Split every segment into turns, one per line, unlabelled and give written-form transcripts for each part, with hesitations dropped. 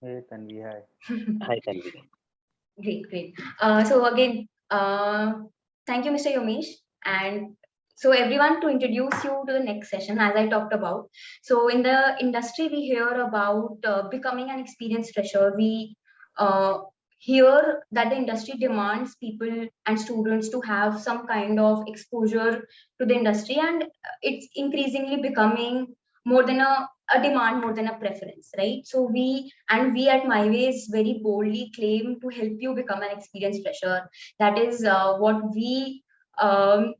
Hey, Tanvi, hi.
Hi, Tanvi.
Great, great. So again, thank you, Mr. Yomesh. And so everyone, to introduce you to the next session, as I talked about. So in the industry, we hear about becoming an experienced fresher. We uh, hear that the industry demands people and students to have some kind of exposure to the industry, and it's increasingly becoming more than a demand, more than a preference, right? So we at MyWays very boldly claim to help you become an experienced fresher. That is what we are,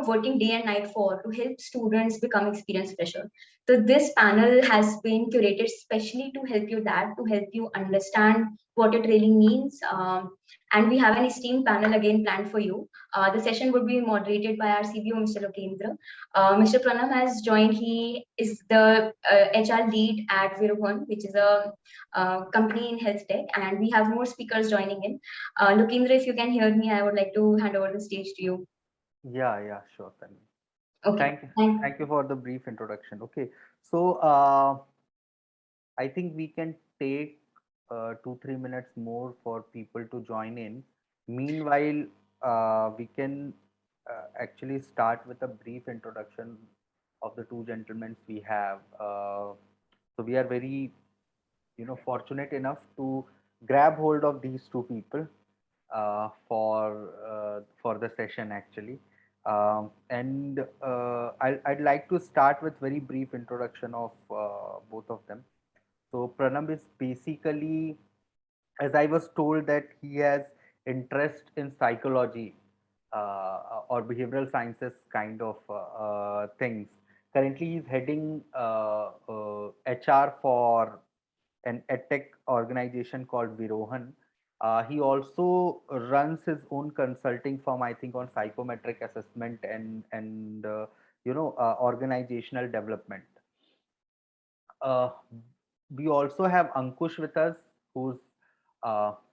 working day and night for, to help students become experienced fresher. So this panel has been curated specially to help you that, to help you understand what it really means. And we have an esteemed panel again planned for you. The session would be moderated by our CBO, Mr. Lokendra. Mr. Pranam has joined. He is the HR lead at Virohon, which is a company in health tech, and we have more speakers joining in. Lokendra, if you can hear me, I would like to hand over the stage to you.
Yeah, sure, Tanvi.
Okay.
Thank you.
Thank.
Thank you for the brief introduction. Okay, so I think we can take 2-3 minutes more for people to join in. Meanwhile, we can actually start with a brief introduction of the two gentlemen we have. So we are very, fortunate enough to grab hold of these two people for the session actually. I'd like to start with very brief introduction of both of them. So Pranam is basically, as I was told, that he has interest in psychology or behavioral sciences kind of things. Currently, he's heading HR for an edtech organization called Virohan. He also runs his own consulting firm, I think, on psychometric assessment and organizational development. Uh, we also have Ankush with us, who's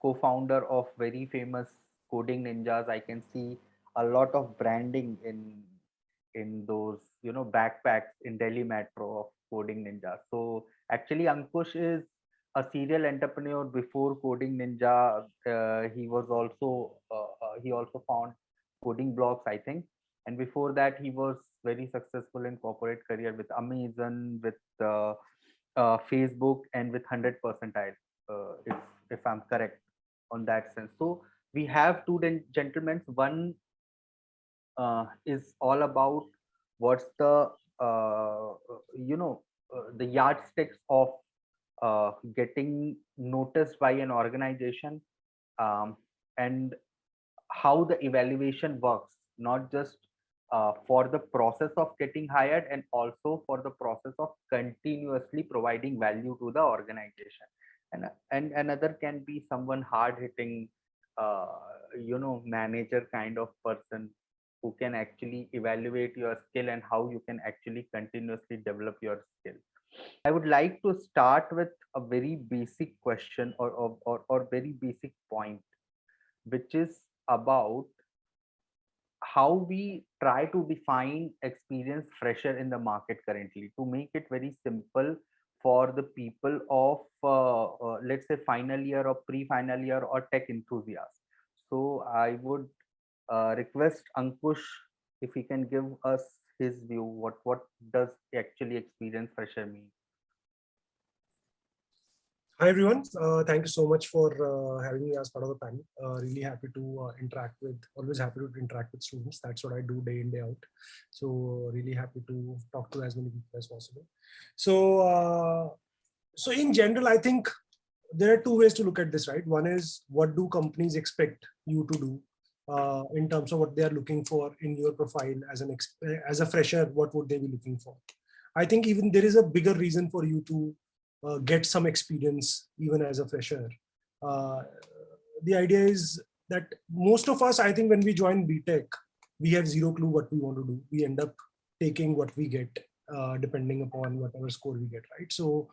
co-founder of very famous Coding Ninjas. I can see a lot of branding in those backpacks in Delhi Metro of Coding Ninja. So actually, Ankush is a serial entrepreneur before Coding Ninja. He also found Coding Blocks, I think, and before that he was very successful in corporate career with Amazon, with Facebook, and with 100 percentile, if I'm correct on that sense. So we have two gentlemen. One is all about what's the yardsticks of getting noticed by an organization, um, and how the evaluation works, not just for the process of getting hired, and also for the process of continuously providing value to the organization. And another can be someone hard hitting, manager kind of person, who can actually evaluate your skill and how you can actually continuously develop your skill. I would like to start with a very basic question, or very basic point, which is about how we try to define experienced fresher in the market currently, to make it very simple for the people of let's say final year or pre-final year or tech enthusiasts. So I would request Ankush if he can give us his view. What does actually experienced fresher mean?
Hi everyone, thank you so much for having me as part of the panel. Really happy to always happy to interact with students. That's what I do day in, day out. So really happy to talk to as many people as possible. So, so in general, I think there are two ways to look at this, right? One is, what do companies expect you to do in terms of what they are looking for in your profile as a fresher? What would they be looking for? I think even there is a bigger reason for you to get some experience even as a fresher. Uh, the idea is that most of us, I think, when we join BTech, we have zero clue what we want to do. We end up taking what we get, depending upon whatever score we get, right? So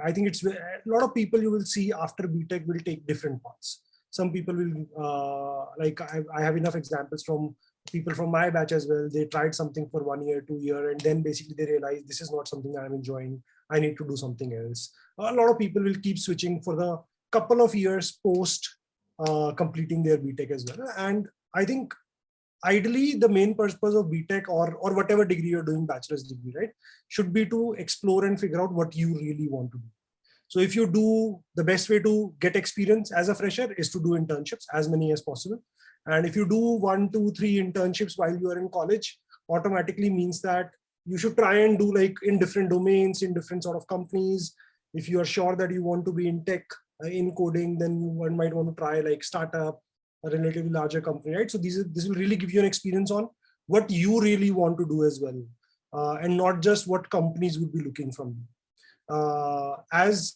I think it's a lot of people you will see after BTech will take different paths. Some people will, like I have enough examples from people from my batch as well. They tried something for 1 year, 2 year, and then basically they realized this is not something that I'm enjoying. I need to do something else. A lot of people will keep switching for the couple of years post completing their BTech as well. And I think ideally the main purpose of BTech or whatever degree you're doing, bachelor's degree, right, should be to explore and figure out what you really want to do. So if you do, the best way to get experience as a fresher is to do internships, as many as possible. And if you do 1, 2, 3 internships while you are in college, automatically means that you should try and do like in different domains, in different sort of companies. If you are sure that you want to be in tech, in coding, then one might want to try like startup, a relatively larger company, right? So this will really give you an experience on what you really want to do as well, and not just what companies would be looking from you. As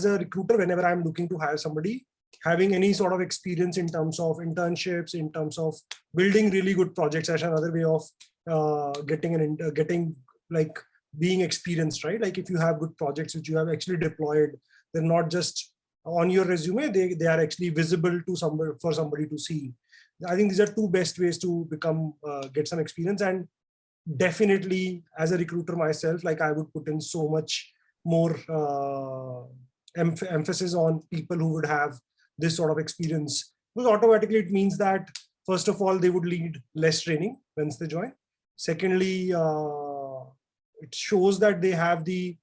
a recruiter, whenever I'm looking to hire somebody, having any sort of experience in terms of internships, in terms of building really good projects, as another way of getting like being experienced, right? Like if you have good projects which you have actually deployed, they're not just on your resume, they are actually visible to somebody, for somebody to see. I think these are two best ways to become get some experience. And definitely as a recruiter myself, like I would put in so much more emphasis on people who would have this sort of experience, because automatically it means that first of all they would lead less training once they join. Secondly, it shows that they have they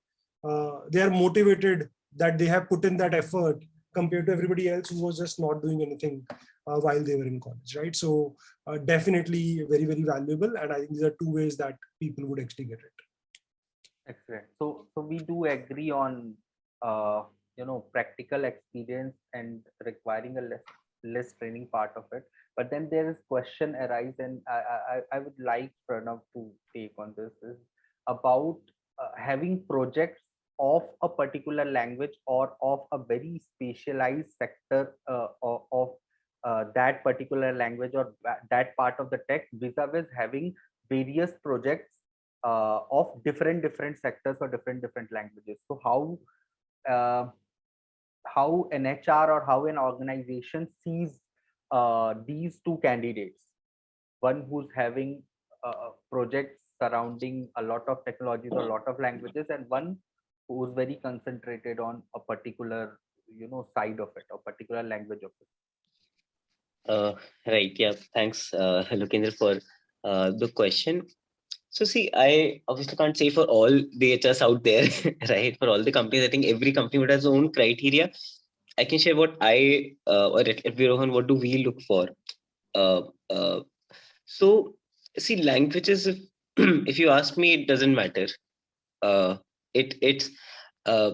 are motivated, that they have put in that effort compared to everybody else who was just not doing anything while they were in college, right? So definitely very, very valuable. And I think these are two ways that people would actually get it.
Excellent. So we do agree on practical experience and requiring a less training part of it. But then there is question arise, and I would like Pranav to take on this, is about having projects of a particular language or of a very specialized sector of that particular language or that part of the tech, vis-a-vis having various projects of different sectors or different languages. So uh, how an HR or how an organization sees these two candidates, one who's having projects surrounding a lot of technologies or a lot of languages, and one who's very concentrated on a particular side of it, or particular language of it.
Right. Yeah. Thanks, Lokendra, for the question. So see, I obviously can't say for all the HRs out there, right? For all the companies, I think every company would have its own criteria. I can share what or at Rohan, what do we look for? Uh, uh, so see, languages, if, if you ask me, it doesn't matter. It's uh,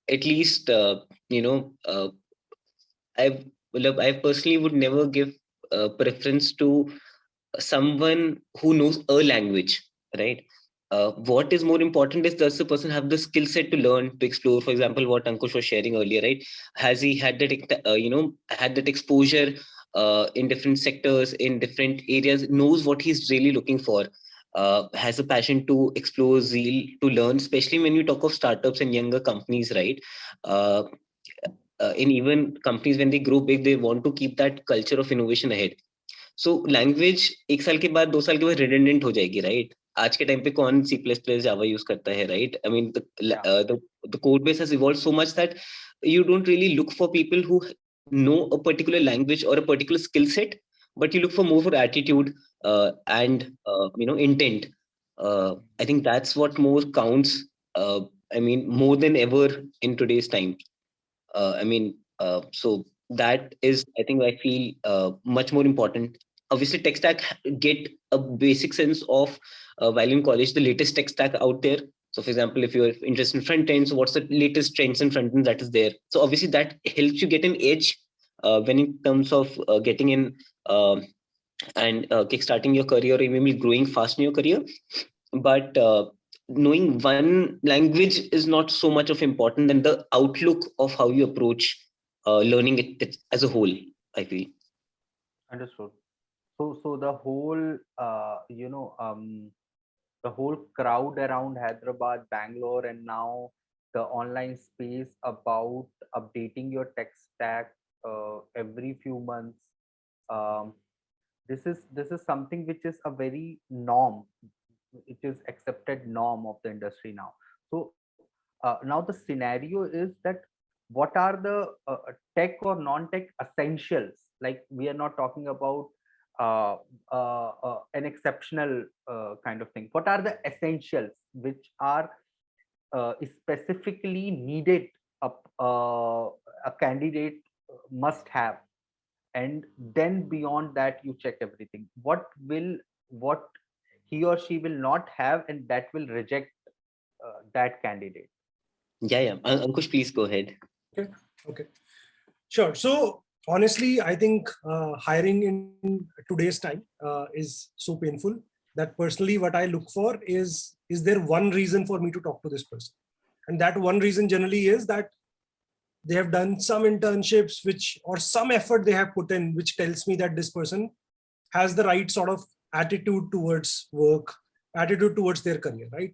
at least, I personally would never give preference to someone who knows a language, right? What is more important is, does the person have the skill set to learn, to explore? For example, what Ankush was sharing earlier, right? Has he had that had that exposure in different sectors, in different areas, knows what he's really looking for, has a passion to explore, zeal to learn, especially when you talk of startups and younger companies, right? uh, in even companies, when they grow big, they want to keep that culture of innovation ahead. So language 1 साल के बाद 2 साल के बाद redundant हो जाएगी, right? आज के टाइम पे कौन C++ जावा यूज करता है, right? I mean the code base has evolved so much that you don't really look for people who know a particular language or a particular skill set, but you look for more for attitude and intent. I think that's what more counts. I mean, more than ever in today's time. So that is, I think, I feel much more important. Obviously, tech stack, get a basic sense of while in college, the latest tech stack out there. So, for example, if you're interested in front end, so what's the latest trends in front end that is there? So, obviously, that helps you get an edge when in terms of getting in and kickstarting your career, or maybe growing fast in your career. But knowing one language is not so much of important than the outlook of how you approach learning it as a whole, I feel.
Understood. So the whole the whole crowd around Hyderabad, Bangalore, and now the online space about updating your tech stack every few months. Um, this is something which is a very norm. It is accepted norm of the industry now. So Now the scenario is that what are the tech or non-tech essentials? Like we are not talking about an exceptional kind of thing. What are the essentials which are specifically needed a candidate must have, and then beyond that you check everything. What he or she will not have, and that will reject that candidate.
Yeah. Ankush, please go ahead.
Okay. Sure. So honestly, I think hiring in today's time is so painful that personally what I look for is there one reason for me to talk to this person? And that one reason generally is that they have done some internships or some effort they have put in, which tells me that this person has the right sort of attitude towards work, attitude towards their career, right?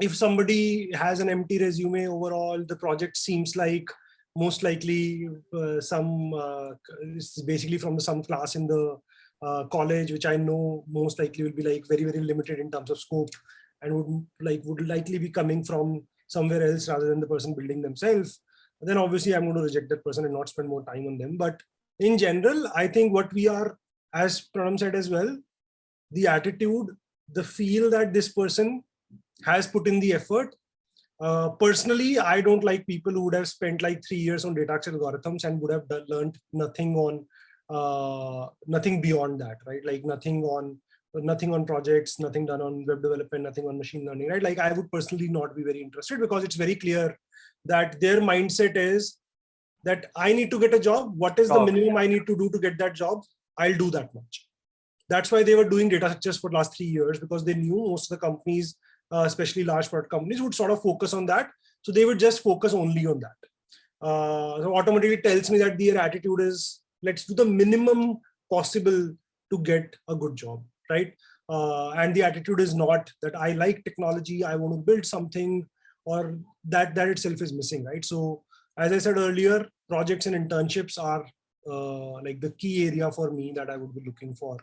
If somebody has an empty resume overall, the project seems like most likely it's basically from some class in the college, which I know most likely will be like very, very limited in terms of scope, and would likely be coming from somewhere else rather than the person building themselves. Then obviously I'm going to reject that person and not spend more time on them. But in general, I think what we are, as Pranam said as well, the attitude, the feel that this person has put in the effort. Personally, I don't like people who would have spent like 3 years on data structure algorithms and would have learned nothing on nothing beyond that, right? Like nothing on projects, nothing done on web development, nothing on machine learning, right? Like I would personally not be very interested, because it's very clear that their mindset is that I need to get a job. What is the minimum I need to do to get that job? I'll do that much. That's why they were doing data structures for the last 3 years, because they knew most of the companies, especially large product companies, would sort of focus on that. So they would just focus only on that. So automatically tells me that their attitude is, let's do the minimum possible to get a good job, right? And the attitude is not that I like technology, I want to build something, or that itself is missing, right? So as I said earlier, projects and internships are like the key area for me that I would be looking for.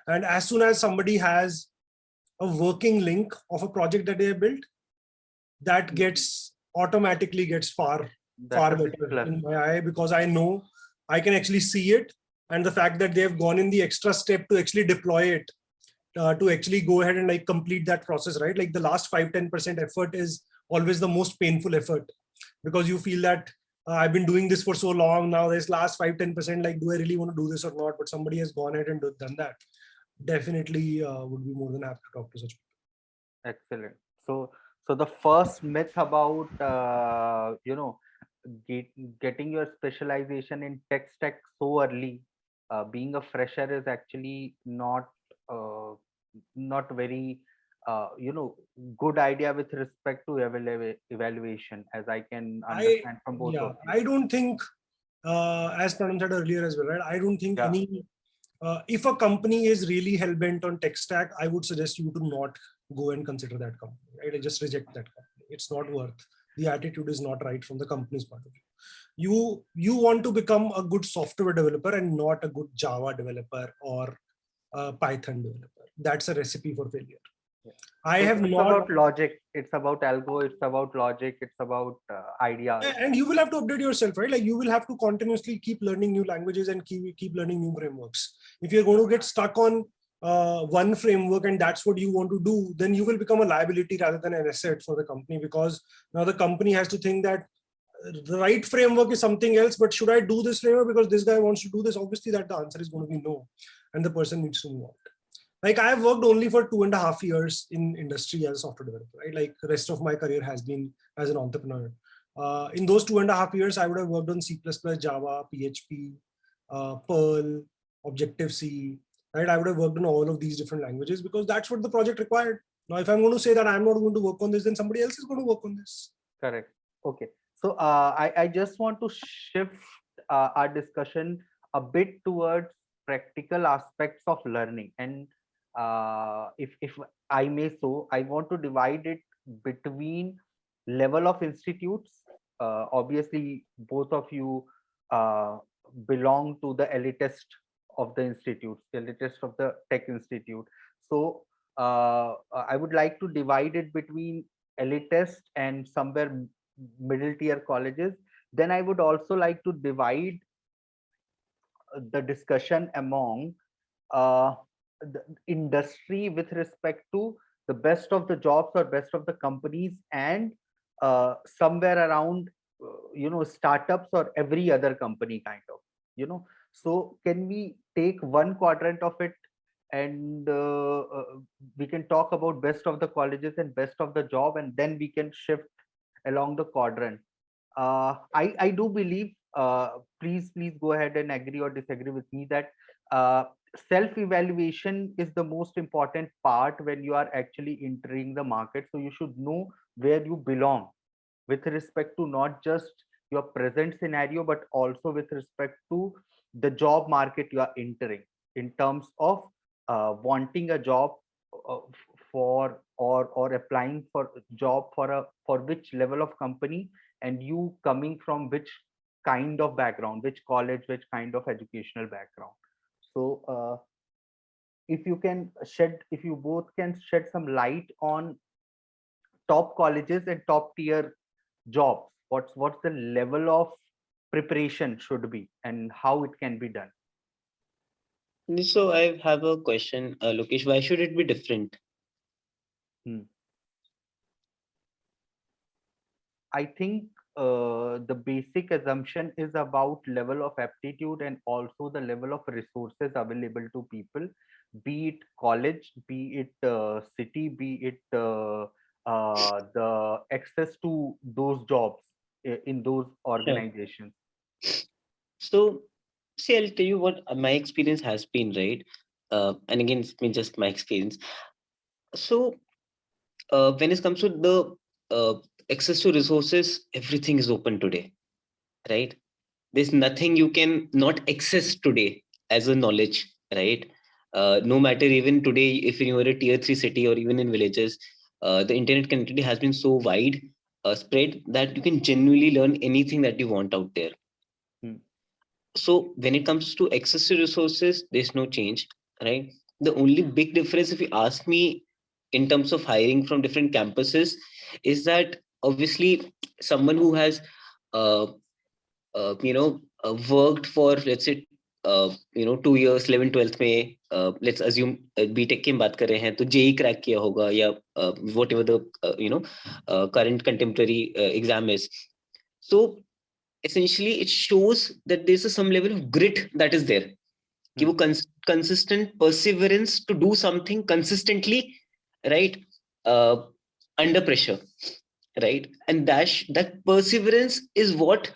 And as soon as somebody has a working link of a project that they have built, that automatically gets far better in my eye, because I know I can actually see it. And the fact that they have gone in the extra step to actually deploy it, to actually go ahead and like complete that process, right? Like the last 5-10% effort is always the most painful effort, because you feel that I've been doing this for so long now, this last 5-10%, like, do I really want to do this or not? But somebody has gone ahead and done that. Definitely would be more than happy to talk to such people.
Excellent. So the first myth about getting your specialization in tech stack so early, being a fresher, is actually not very good idea with respect to evaluation, as I can understand from both of you.
I don't think, as Pranam said earlier as well, right? I don't think if a company is really hell-bent on tech stack, I would suggest you to not go and consider that company, right? I just reject that company. It's not worth. The attitude is not right from the company's point of view. You want to become a good software developer and not a good Java developer or a Python developer. That's a recipe for failure.
It's about logic, it's about algo, it's about logic, it's about ideas.
And you will have to update yourself, right? Like you will have to continuously keep learning new languages and keep learning new frameworks. If you're going to get stuck on one framework and that's what you want to do, then you will become a liability rather than an asset for the company, because now the company has to think that the right framework is something else, but should I do this framework because this guy wants to do this? Obviously that the answer is going to be no, and the person needs to move out. Like I've worked only for 2.5 years in industry as a software developer, right? Like the rest of my career has been as an entrepreneur. In those 2.5 years, I would have worked on C++, Java, PHP, Perl, Objective-C, right? I would have worked on all of these different languages because that's what the project required. Now, if I'm going to say that I'm not going to work on this, then somebody else is going to work on this.
Correct. Okay. So I just want to shift our discussion a bit towards practical aspects of learning. And if I may so, I want to divide it between level of institutes. Obviously, both of you belong to the elitist of the institutes, the elitist of the tech institute. So I would like to divide it between elitist and somewhere middle tier colleges, then I would also like to divide the discussion among the industry with respect to the best of the jobs or best of the companies, and somewhere around startups or every other company kind of, so can we take one quadrant of it, and we can talk about best of the colleges and best of the job, and then we can shift along the quadrant. I do believe, please go ahead and agree or disagree with me, that self evaluation is the most important part when you are actually entering the market. So you should know where you belong with respect to not just your present scenario, but also with respect to the job market you are entering, in terms of wanting a job, for or applying for a job for which level of company, and you coming from which kind of background, which college, which kind of educational background. So if you both can shed some light on top colleges and top tier jobs, what's the level of preparation should be and how it can be done.
So I have a question, Lokesh. Why should it be different?
I think the basic assumption is about level of aptitude and also the level of resources available to people, be it college, be it city, be it the access to those jobs in those
Sure.
organizations.
So, see, I'll tell you what my experience has been, right? And again, it's been just my experience. So, when it comes to the access to resources, everything is open today, right? There's nothing you can not access today as a knowledge, right? No matter even today, if you are a tier 3 city or even in villages, the internet connectivity has been so wide spread that you can genuinely learn anything that you want out there.
Hmm.
So when it comes to access to resources, there's no change, right? The only big difference, if you ask me, in terms of hiring from different campuses, is that obviously someone who has uh, worked for, let's say, 2 years 11 12th में, let's assume BTech की हम बात कर रहे हैं, तो JEE crack किया होगा, या what ever the current contemporary exam is. So essentially it shows that there's some level of grit that is there, कि वो consistent perseverance to do something consistently, right, uh, under pressure, right? And that perseverance is what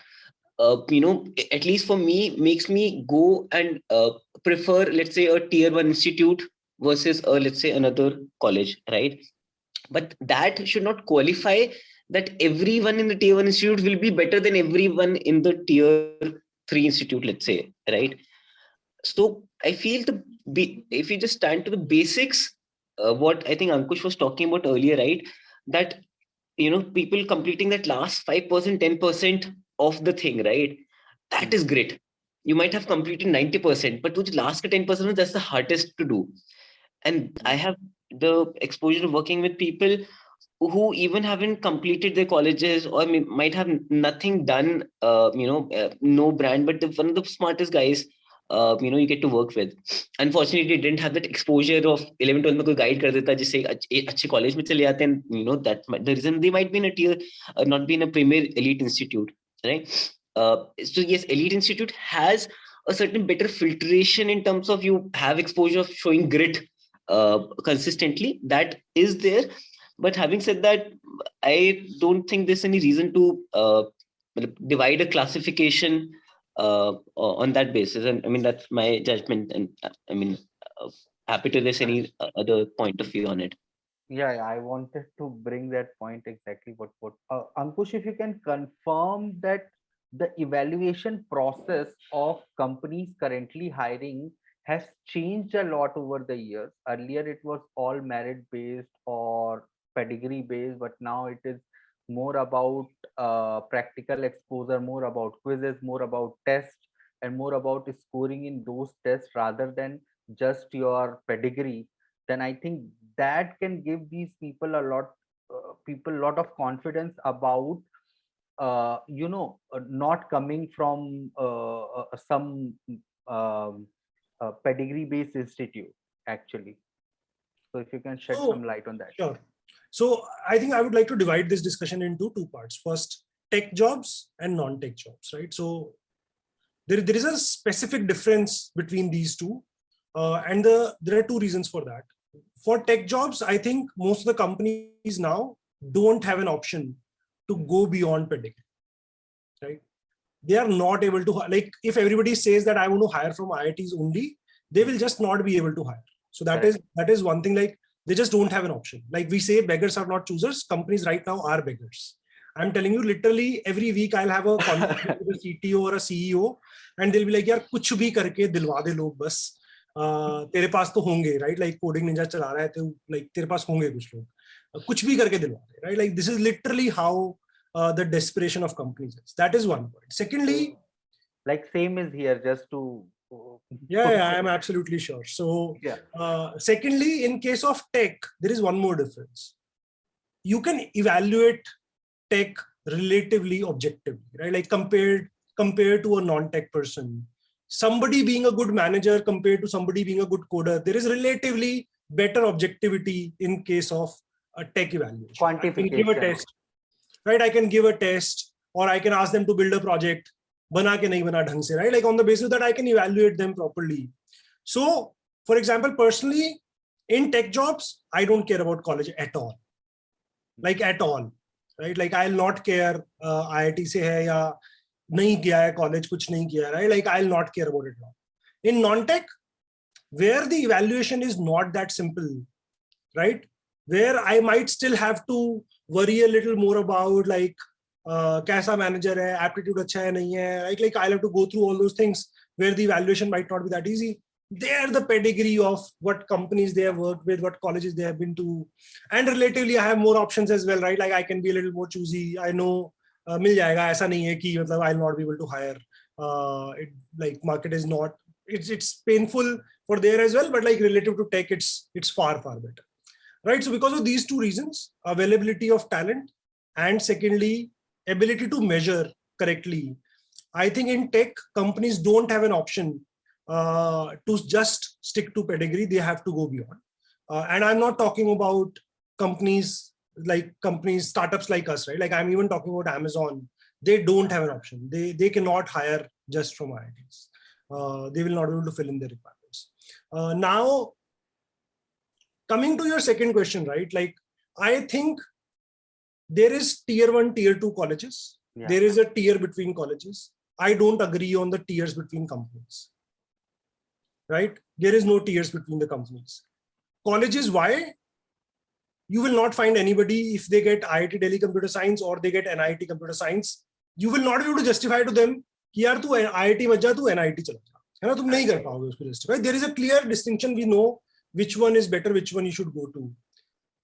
at least for me, makes me go and prefer, let's say, a tier 1 institute versus let's say another college, right? But that should not qualify that everyone in the tier 1 institute will be better than everyone in the tier 3 institute, let's say, right? So I feel if you just stand to the basics, what I think Ankush was talking about earlier, right, that people completing that last 5% 10% of the thing, right, that is great. You might have completed 90%, but which last 10%, that's the hardest to do. And I have the exposure of working with people who even haven't completed their colleges, or might have nothing done, no brand, but one of the smartest guys you get to work with. Unfortunately, they didn't have that exposure of 11 12 में कोई guide कर देता जिससे अच्छे college में चले जाते हैं, that the reason they might be in a tier, not be in a premier elite institute, right? So yes, elite institute has a certain better filtration in terms of you have exposure of showing grit consistently, that is there. But having said that, I don't think there's any reason to divide a classification on that basis. And I mean, that's my judgment. And I mean, happy to listen any other point of view on it.
Yeah, I wanted to bring that point exactly. What Ankush, if you can confirm that the evaluation process of companies currently hiring has changed a lot over the years. Earlier, it was all merit based or pedigree based, but now it is more about practical exposure, more about quizzes, more about tests, and more about scoring in those tests rather than just your pedigree. Then I think that can give these people a lot people a lot of confidence about not coming from some pedigree based institute actually. So if you can shed
So,
some light on that.
sure. So I think I would like to divide this discussion into two parts. First, tech jobs and non-tech jobs, right? So there is a specific difference between these two. And there are two reasons for that. For tech jobs, I think most of the companies now don't have an option to go beyond pedigree, right? They are not able to, like, if everybody says that I want to hire from IITs only, they will just not be able to hire. So that is one thing. Like, they just don't have an option. Like we say, beggars are not choosers. Companies right now are beggars. I'm telling you, literally every week I'll have a conversation with a CTO or a CEO, and they'll be like, "यार कुछ भी करके दिलवा दे लोग बस, तेरे पास तो होंगे, right? Like coding ninja चला रहा है तो like तेरे पास होंगे कुछ लोग, कुछ भी करके दिलवा दे, right? Like this is literally how the desperation of companies is. That is one point. Secondly,
like same is here, just to
yeah, I am absolutely sure. So,
yeah.
Secondly, in case of tech, there is one more difference. You can evaluate tech relatively objectively, right? Like compared to a non-tech person. Somebody being a good manager compared to somebody being a good coder, there is relatively better objectivity in case of a tech evaluation. I can give a
Quantification.
test, right? I can give a test, or I can ask them to build a project. बना के नहीं बना ढंग से, right? Like on the basis that I can evaluate them properly. So, for example, personally, in tech jobs, I don't care about college at all. Like at all, right? Like I'll not care IIT से है या नहीं किया है college, कुछ नहीं किया, right? Like I'll not care about it now. In non-tech, where the evaluation is not that simple, right? Where I might still have to worry a little more about like कैसा manager है, aptitude अच्छा है नहीं है, like I'll have to go through all those things where the evaluation might not be that easy. They're the pedigree of what companies they have worked with, what colleges they have been to, and relatively I have more options as well, right? Like I can be a little more choosy. I know मिल जाएगा, ऐसा नहीं है कि मतलब I'll not be able to hire. Like market is not, it's painful for there as well, but like relative to tech, it's far better, right? So because of these two reasons, availability of talent, and secondly, ability to measure correctly, I think in tech, companies don't have an option to just stick to pedigree. They have to go beyond. And I'm not talking about companies, startups like us, right? Like I'm even talking about Amazon. They don't have an option. They cannot hire just from IITs. They will not be able to fill in their requirements. Now, coming to your second question, right? Like I think there is tier 1, tier 2 colleges. Yeah. There is a tier between colleges. I don't agree on the tiers between companies, right? There is no tiers between the companies. Colleges, why? You will not find anybody if they get IIT Delhi Computer Science or they get NIT Computer Science. You will not be able to justify to them कि यार तू IIT मत जा, तू NIT चला जा, है ना? तुम नहीं कर पाओगे उसको justify. There is a clear distinction. We know which one is better, which one you should go to.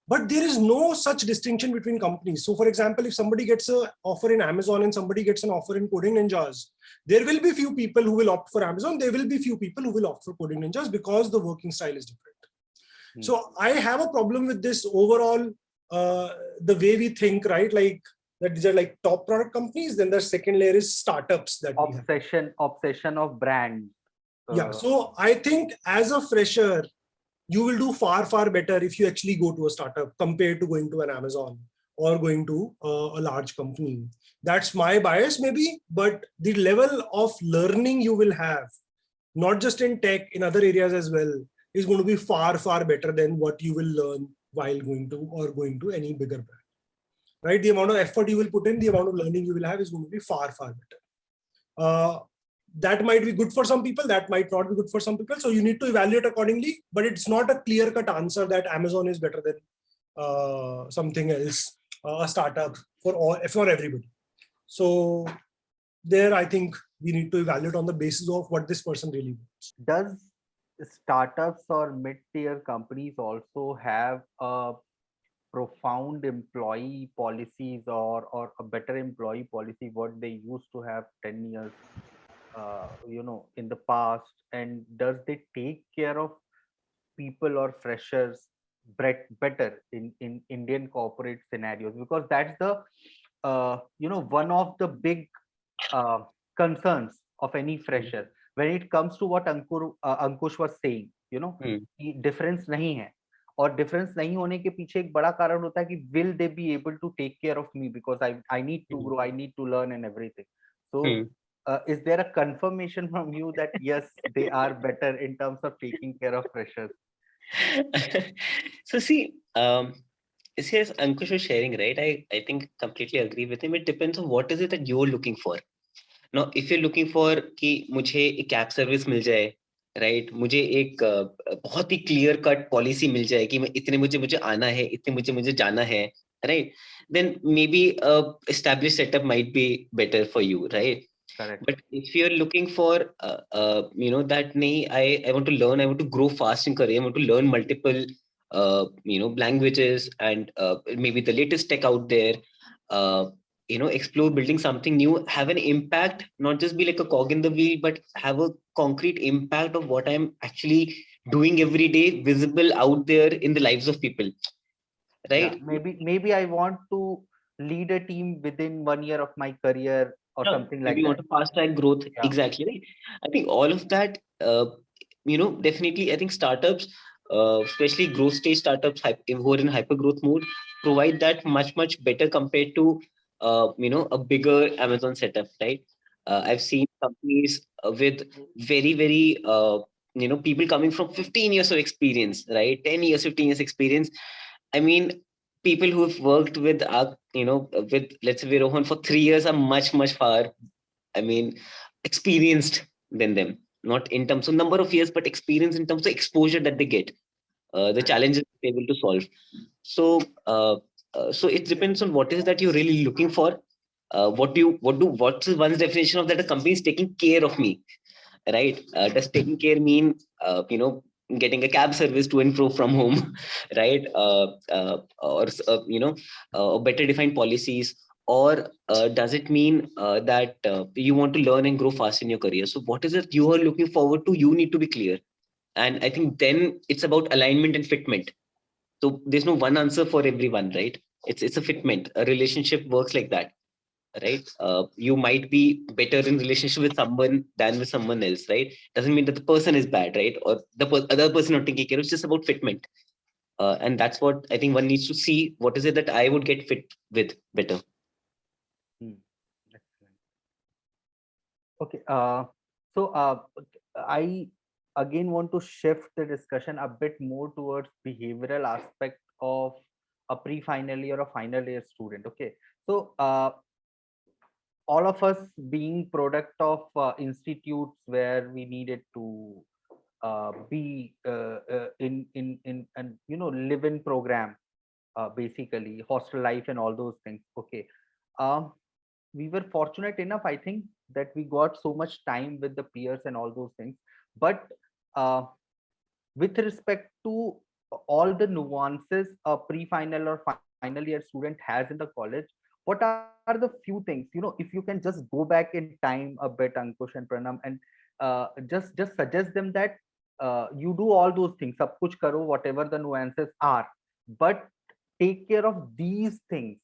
But there is no such distinction between companies. So for example, if somebody gets an offer in Amazon and somebody gets an offer in Coding Ninjas, there will be few people who will opt for Amazon. There will be few people who will opt for Coding Ninjas because the working style is different. So I have a problem with this overall, the way we think, right? Like that these are like top product companies. Then the second layer is startups. That
obsession of brand.
Yeah. So I think as a fresher, you will do far better if you actually go to a startup compared to going to an Amazon or going to a large company. That's my bias maybe, but the level of learning you will have, not just in tech, in other areas as well, is going to be far better than what you will learn while going to any bigger brand, right? The amount of effort you will put in, the amount of learning you will have is going to be far better. That might be good for some people, that might not be good for some people. So you need to evaluate accordingly, but it's not a clear-cut answer that Amazon is better than something else, a startup for everybody. So there, I think we need to evaluate on the basis of what this person really wants.
Does startups or mid-tier companies also have a profound employee policies or a better employee policy what they used to have 10 years in the past, and does they take care of people or freshers better in Indian corporate scenarios, because that's the one of the big uh, concerns of any fresher when it comes to what Ankush was saying, कि difference नहीं है, और difference नहीं होने के पीछे एक बड़ा कारण होता है कि will they be able to take care of me, because I need to grow, I need to learn and everything. So is there a confirmation from you that yes, they are better in terms of taking care of freshers?
So see, as Ankush was sharing, right? I think completely agree with him. It depends on what is it that you're looking for. Now, if you're looking for कि मुझे एक cab service मिल जाए, right, मुझे एक बहुत ही clear cut policy मिल जाए कि मैं इतने मुझे आना है, इतने मुझे जाना है, right, then maybe established setup might be better for you, right?
Correct.
But if you're looking for that I want to learn, I want to grow fast in career, I want to learn multiple languages and maybe the latest tech out there, explore building something new, have an impact, not just be like a cog in the wheel, but have a concrete impact of what I'm actually doing every day, visible out there in the lives of people, right?
Yeah, maybe I want to lead a team within 1 year of my career or
Yeah,
something
maybe
like
you
that.
want to fast track growth.
Yeah.
Exactly, right? I think all of that, definitely, I think startups, especially growth stage startups who are in hyper growth mode, provide that much better compared to, a bigger Amazon setup, right? I've seen companies with very, people coming from 15 years of experience, right? 10 years, 15 years experience. I mean, people who have worked with with, let's say, Rohan for 3 years are much far, I mean, experienced than them, not in terms of number of years, but experience in terms of exposure that they get, the challenges they're able to solve. So so it depends on what is that you're really looking for. What's one's definition of that? A company is taking care of me, right? Does taking care mean getting a cab service to and fro from home, right? Or better defined policies, or does it mean that you want to learn and grow fast in your career? So what is it you are looking forward to? You need to be clear, and I think then it's about alignment and fitment. So there's no one answer for everyone, right? It's a fitment. A relationship works like that, right? You might be better in relationship with someone than with someone else, right? Doesn't mean that the person is bad, right? Or the other person not taking care. It's just about fitment, and that's what I think one needs to see. What is it that I would get fit with better?
Excellent. Okay. So I again want to shift the discussion a bit more towards behavioral aspect of a pre-final year or final year student. Okay. So all of us being product of institutes where we needed to be in and live in program, basically hostel life and all those things. Okay. um we were fortunate enough, I think, that we got so much time with the peers and all those things. But uh, with respect to all the nuances a pre-final or final year student has in the college, what are the few things, if you can just go back in time a bit, Ankush and Pranam, and just suggest them that you do all those things, sab kuch karo, whatever the nuances are, but take care of these things,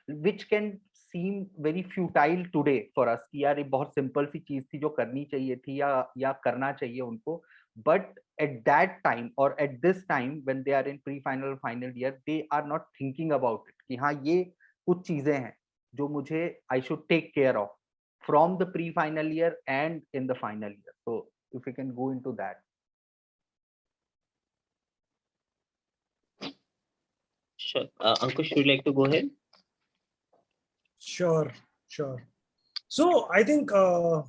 which can seem very futile today for us कि यार ये बहुत simple सी चीज थी जो करनी चाहिए थी या करना चाहिए उनको. But at that time or at this time when they are in pre-final final year, they are not thinking about it कि हाँ ये कुछ चीजें हैं जो मुझे I should take care of from the pre-final year and in the final year. So if we can go into that.
Sure. Ankush, would you like to go ahead?
Sure. So I think, so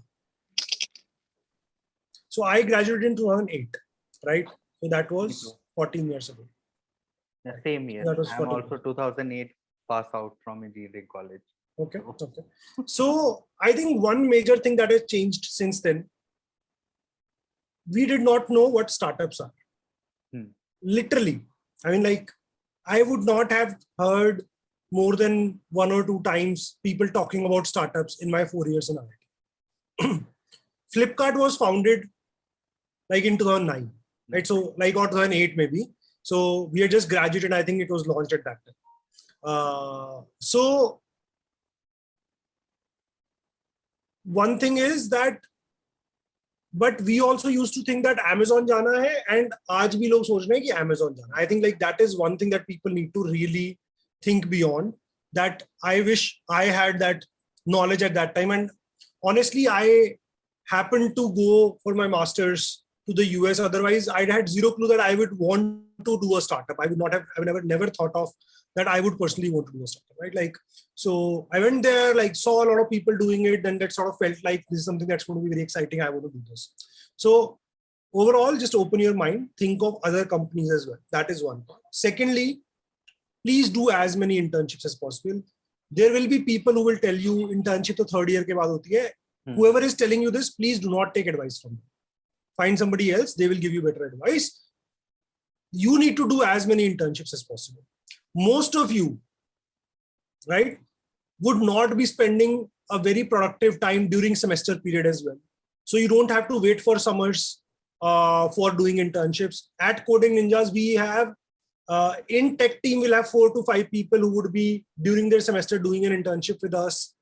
I graduated in 2008, right? So that was 14 years ago.
The same year.
That was
I'm
14
also 2008 pass out from engineering college.
Okay. So I think one major thing that has changed since then, we did not know what startups are. Literally. I mean, like, I would not have heard more than 1 or 2 times people talking about startups in my 4 years in IIT. Flipkart was founded like in 2009, right? So like or 2008 maybe. So we had just graduated. I think it was launched at that time. So one thing is that, but we also used to think that Amazon jana hai, and aaj bhi log soch rahe hain ki Amazon jana. I think like that is one thing that people need to really think beyond. That I wish I had that knowledge at that time. And honestly, I happened to go for my master's to the US. Otherwise, I'd had zero clue that I would want to do a startup. I would never thought of that I would personally want to do a startup, right? Like, so I went there, like saw a lot of people doing it, and that sort of felt like this is something that's going to be very exciting. I want to do this. So overall, just open your mind, think of other companies as well. That is one part. Secondly, please do as many internships as possible. There will be people who will tell you internship to third year ke baad hoti hai. Whoever is telling you this, please do not take advice from them. Find somebody else, they will give you better advice. You need to do as many internships as possible. Most of you, right, would not be spending a very productive time during semester period as well. So you don't have to wait for summers for doing internships. At Coding Ninjas, we have in tech team, we'll have 4 to 5 people who would be during their semester doing an internship with us.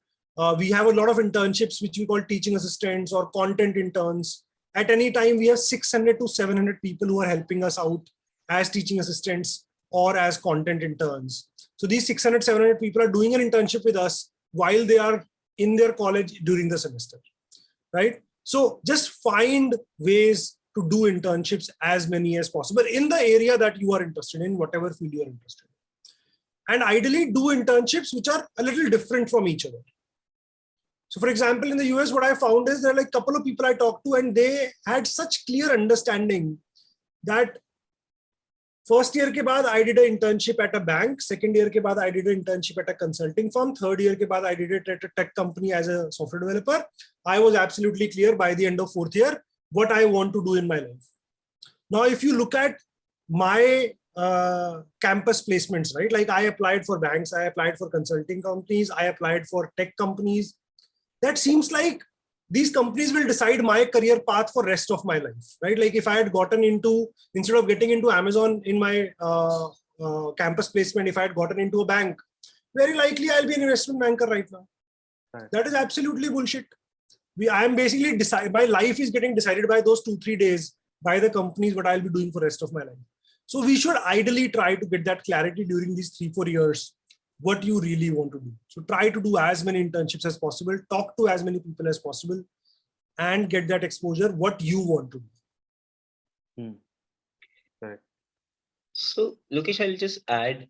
We have a lot of internships which we call teaching assistants or content interns. At any time, we have 600 to 700 people who are helping us out as teaching assistants or as content interns. So these 600, 700 people are doing an internship with us while they are in their college during the semester, right? So just find ways to do internships as many as possible in the area that you are interested in, whatever field you are interested in. And ideally do internships which are a little different from each other. So for example, in the US, what I found is there are like a couple of people I talked to and they had such clear understanding that first year ke baad I did an internship at a bank. Second year ke baad I did an internship at a consulting firm. Third year ke baad I did it at a tech company as a software developer. I was absolutely clear by the end of fourth year what I want to do in my life. Now, if you look at my campus placements, right? Like I applied for banks, I applied for consulting companies, I applied for tech companies. That seems like these companies will decide my career path for rest of my life, right? Like if I had gotten into, instead of getting into Amazon in my campus placement, if I had gotten into a bank, very likely I'll be an investment banker right now. Right. That is absolutely bullshit. I am basically my life is getting decided by those 2-3 days by the companies what I'll be doing for rest of my life. So we should ideally try to get that clarity during these 3-4 years, what you really want to do. So try to do as many internships as possible, talk to as many people as possible, and get that exposure, what you want to do.
Right.
So Lokesh, I'll just add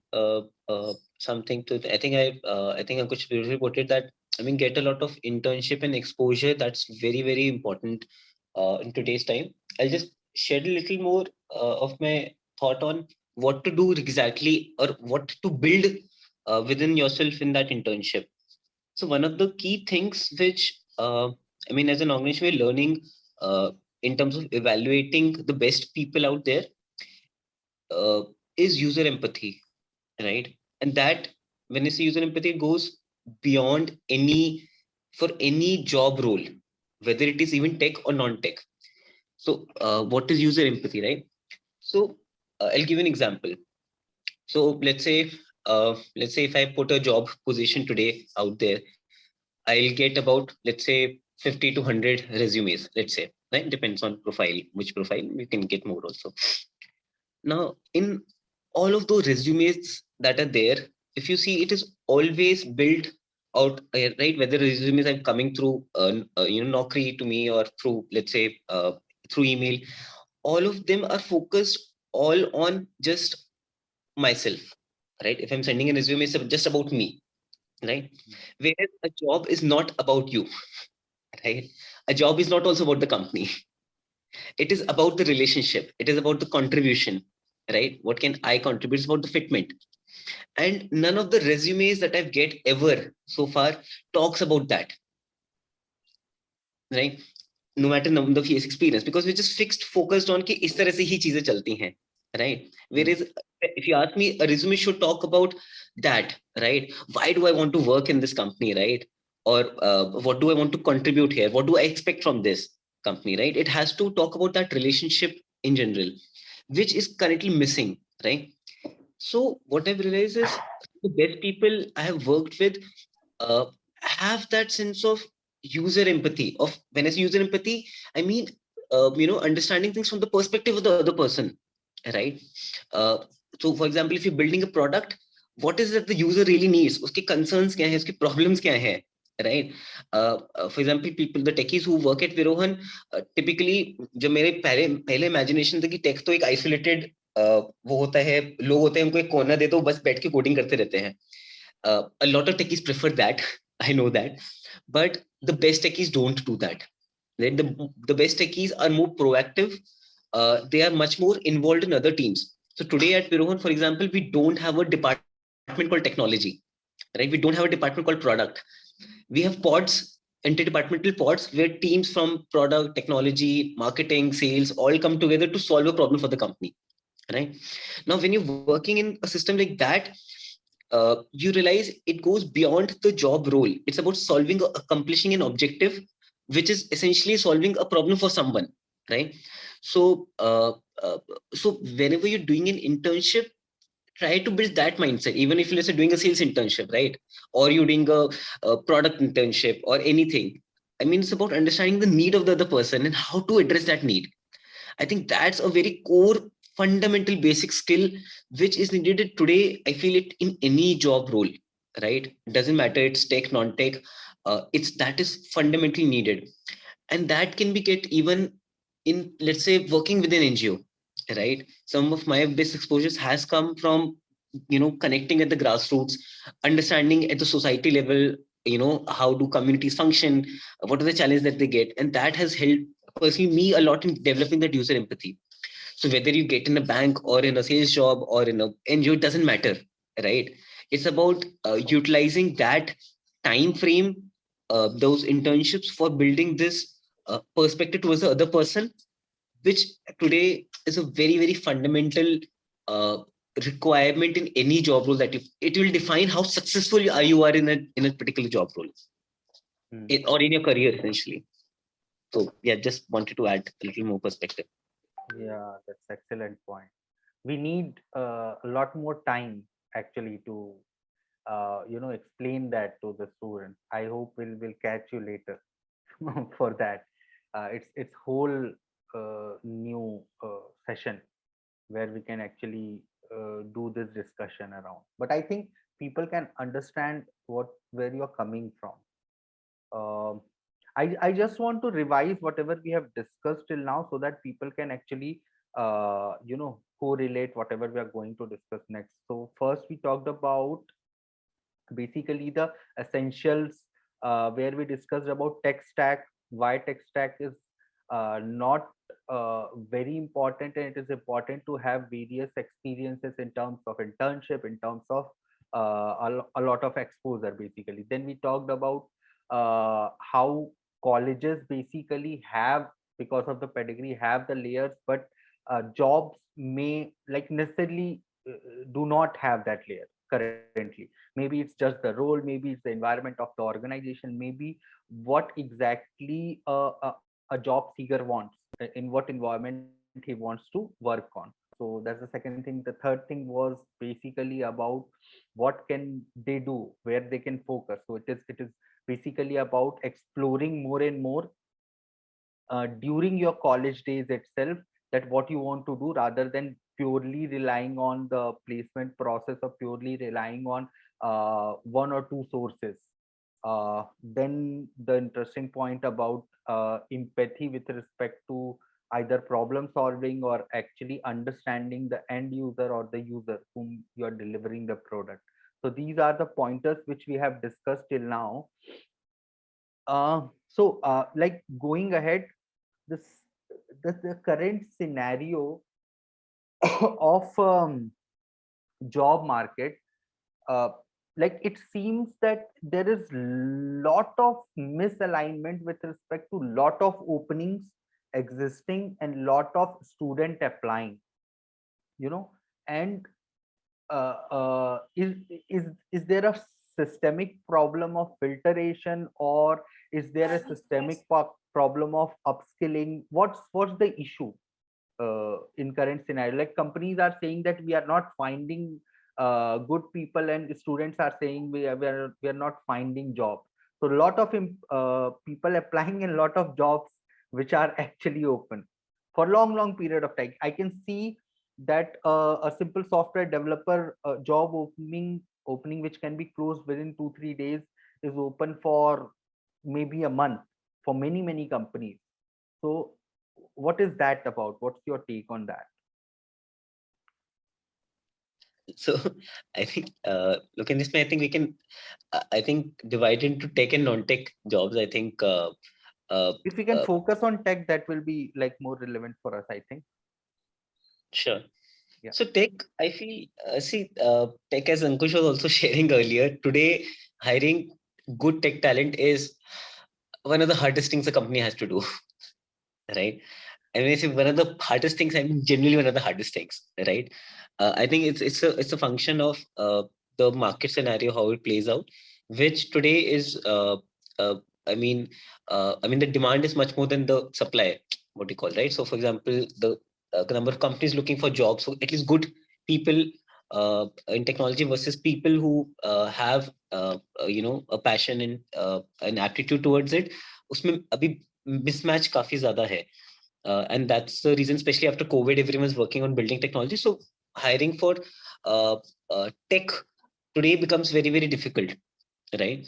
something to I think Ankush beautifully put it that get a lot of internship and exposure. That's very, very important in today's time. I'll just shed a little more of my thought on what to do exactly or what to build within yourself in that internship. So one of the key things which as an organization we're learning in terms of evaluating the best people out there is user empathy, right? And that when I say user empathy, it goes beyond for any job role, whether it is even tech or non-tech. So what is user empathy, right? So I'll give an example. So let's say if I put a job position today out there, I'll get about, let's say, 50 to 100 resumes, let's say, right? Depends on profile, which profile you can get more also. Now, in all of those resumes that are there, if you see, it is always built out, right? Whether resumes are coming through, Naukri to me or through, let's say, through email, all of them are focused all on just myself, right? If I'm sending a resume, it's just about me, right? Whereas a job is not about you, right? A job is not also about the company. It is about the relationship. It is about the contribution, right? What can I contribute? It's about the fitment. And none of the resumes that I've get ever so far talks about that, right? No matter the experience, because we're just focused on कि इस तरह से ही चीजें चलती हैं, right? Whereas if you ask me, a resume should talk about that, right? Why do I want to work in this company, right? Or what do I want to contribute here? What do I expect from this company, right? It has to talk about that relationship in general, which is currently missing right? So what I've realized is the best people I have worked with uh, have that sense of user empathy. Of when I say user empathy, I mean understanding things from the perspective of the other person, right? Uh, so for example, if you're building a product, what is that the user really needs? Uske concerns kya hai? Uske problems kya hai? Right? For example, people, the techies who work at Virohan, typically, जब मेरे पहले imagination था कि tech तो एक isolated वो होता है, लोग होते हैं, उनको एक कोना दे दो, बस बैठ के कोडिंग करते रहते हैं. A lot of techies prefer that. I know that, but the best techies don't do that. Right? The best techies are more proactive. They are much more involved in other teams. So today at Pirohan, for example, we don't have a department called technology, right? We don't have a department called product. We have pods, interdepartmental pods, where teams from product, technology, marketing, sales all come together to solve a problem for the company, right? Now, when you're working in a system like that, you realize it goes beyond the job role. It's about solving, accomplishing an objective, which is essentially solving a problem for someone, right? So, uh, so whenever you're doing an internship, try to build that mindset. Even if let's say doing a sales internship, right, or you're doing a product internship or anything. I mean, it's about understanding the need of the other person and how to address that need. I think that's a very core, fundamental, basic skill which is needed today. I feel it in any job role, right? Doesn't matter it's tech, non-tech. It's that is fundamentally needed, and that can be get even in, let's say, working within NGO, right? Some of my best exposures has come from connecting at the grassroots, understanding at the society level. How do communities function? What are the challenges that they get, and that has helped personally me a lot in developing that user empathy. So whether you get in a bank or in a sales job or in a NGO, it doesn't matter, right? It's about utilizing that time frame, those internships for building this perspective towards the other person, which today is a very, very fundamental uh, requirement in any job role, that it will define how successful you are in a particular job role, or in your career essentially. So yeah, just wanted to add a little more perspective.
Yeah, that's excellent point. We need a lot more time actually to explain that to the students. I hope we'll catch you later for that. It's whole new session where we can actually do this discussion around. But I think people can understand where you're coming from. Um, I just want to revise whatever we have discussed till now so that people can actually correlate whatever we are going to discuss next. So first we talked about basically the essentials, where we discussed about tech stack, why tech stack is not very important, and it is important to have various experiences in terms of internship, in terms of a lot of exposure basically. Then we talked about how colleges basically have, because of the pedigree, have the layers, but jobs may like necessarily do not have that layer currently. Maybe it's just the role, maybe it's the environment of the organization, maybe what exactly a job seeker wants, in what environment he wants to work on. So that's the second thing. The third thing was basically about what can they do, where they can focus. So it is basically about exploring more and more during your college days itself, that what you want to do, rather than purely relying on the placement process or purely relying on one or two sources. Then the interesting point about empathy with respect to either problem solving or actually understanding the end user or the user whom you are delivering the product. So these are the pointers which we have discussed till now. Like going ahead, this the current scenario of job market, uh, like it seems that there is lot of misalignment with respect to lot of openings existing and lot of student applying, you know. And is there a systemic problem of filtration, or is there a systemic problem of upskilling? What's the issue? in current scenario. Like companies are saying that we are not finding good people, and students are saying we are not finding jobs. So a lot of people applying in a lot of jobs which are actually open for long period of time. I can see that a simple software developer job opening which can be closed within 2-3 days is open for maybe a month for many companies. So what is that about? What's your take on that?
So I think look in this way, I think we can I think divide into tech and non-tech jobs. I think
If we can focus on tech, that will be like more relevant for us, I think.
sure.
Yeah.
So tech, I feel tech, as Ankush was also sharing earlier, today hiring good tech talent is one of the hardest things a company has to do, right? And when I say one of the hardest things, I mean generally one of the hardest things, right? I think it's a function of the market scenario, how it plays out, which today is uh, I mean the demand is much more than the supply, what you call, right? So for example, the number of companies looking for jobs, so at least good people in technology versus people who have a passion and an aptitude towards it, उसमें अभी mismatch काफी ज्यादा है. And that's the reason, especially after COVID, everyone's working on building technology. So hiring for tech today becomes very difficult, right?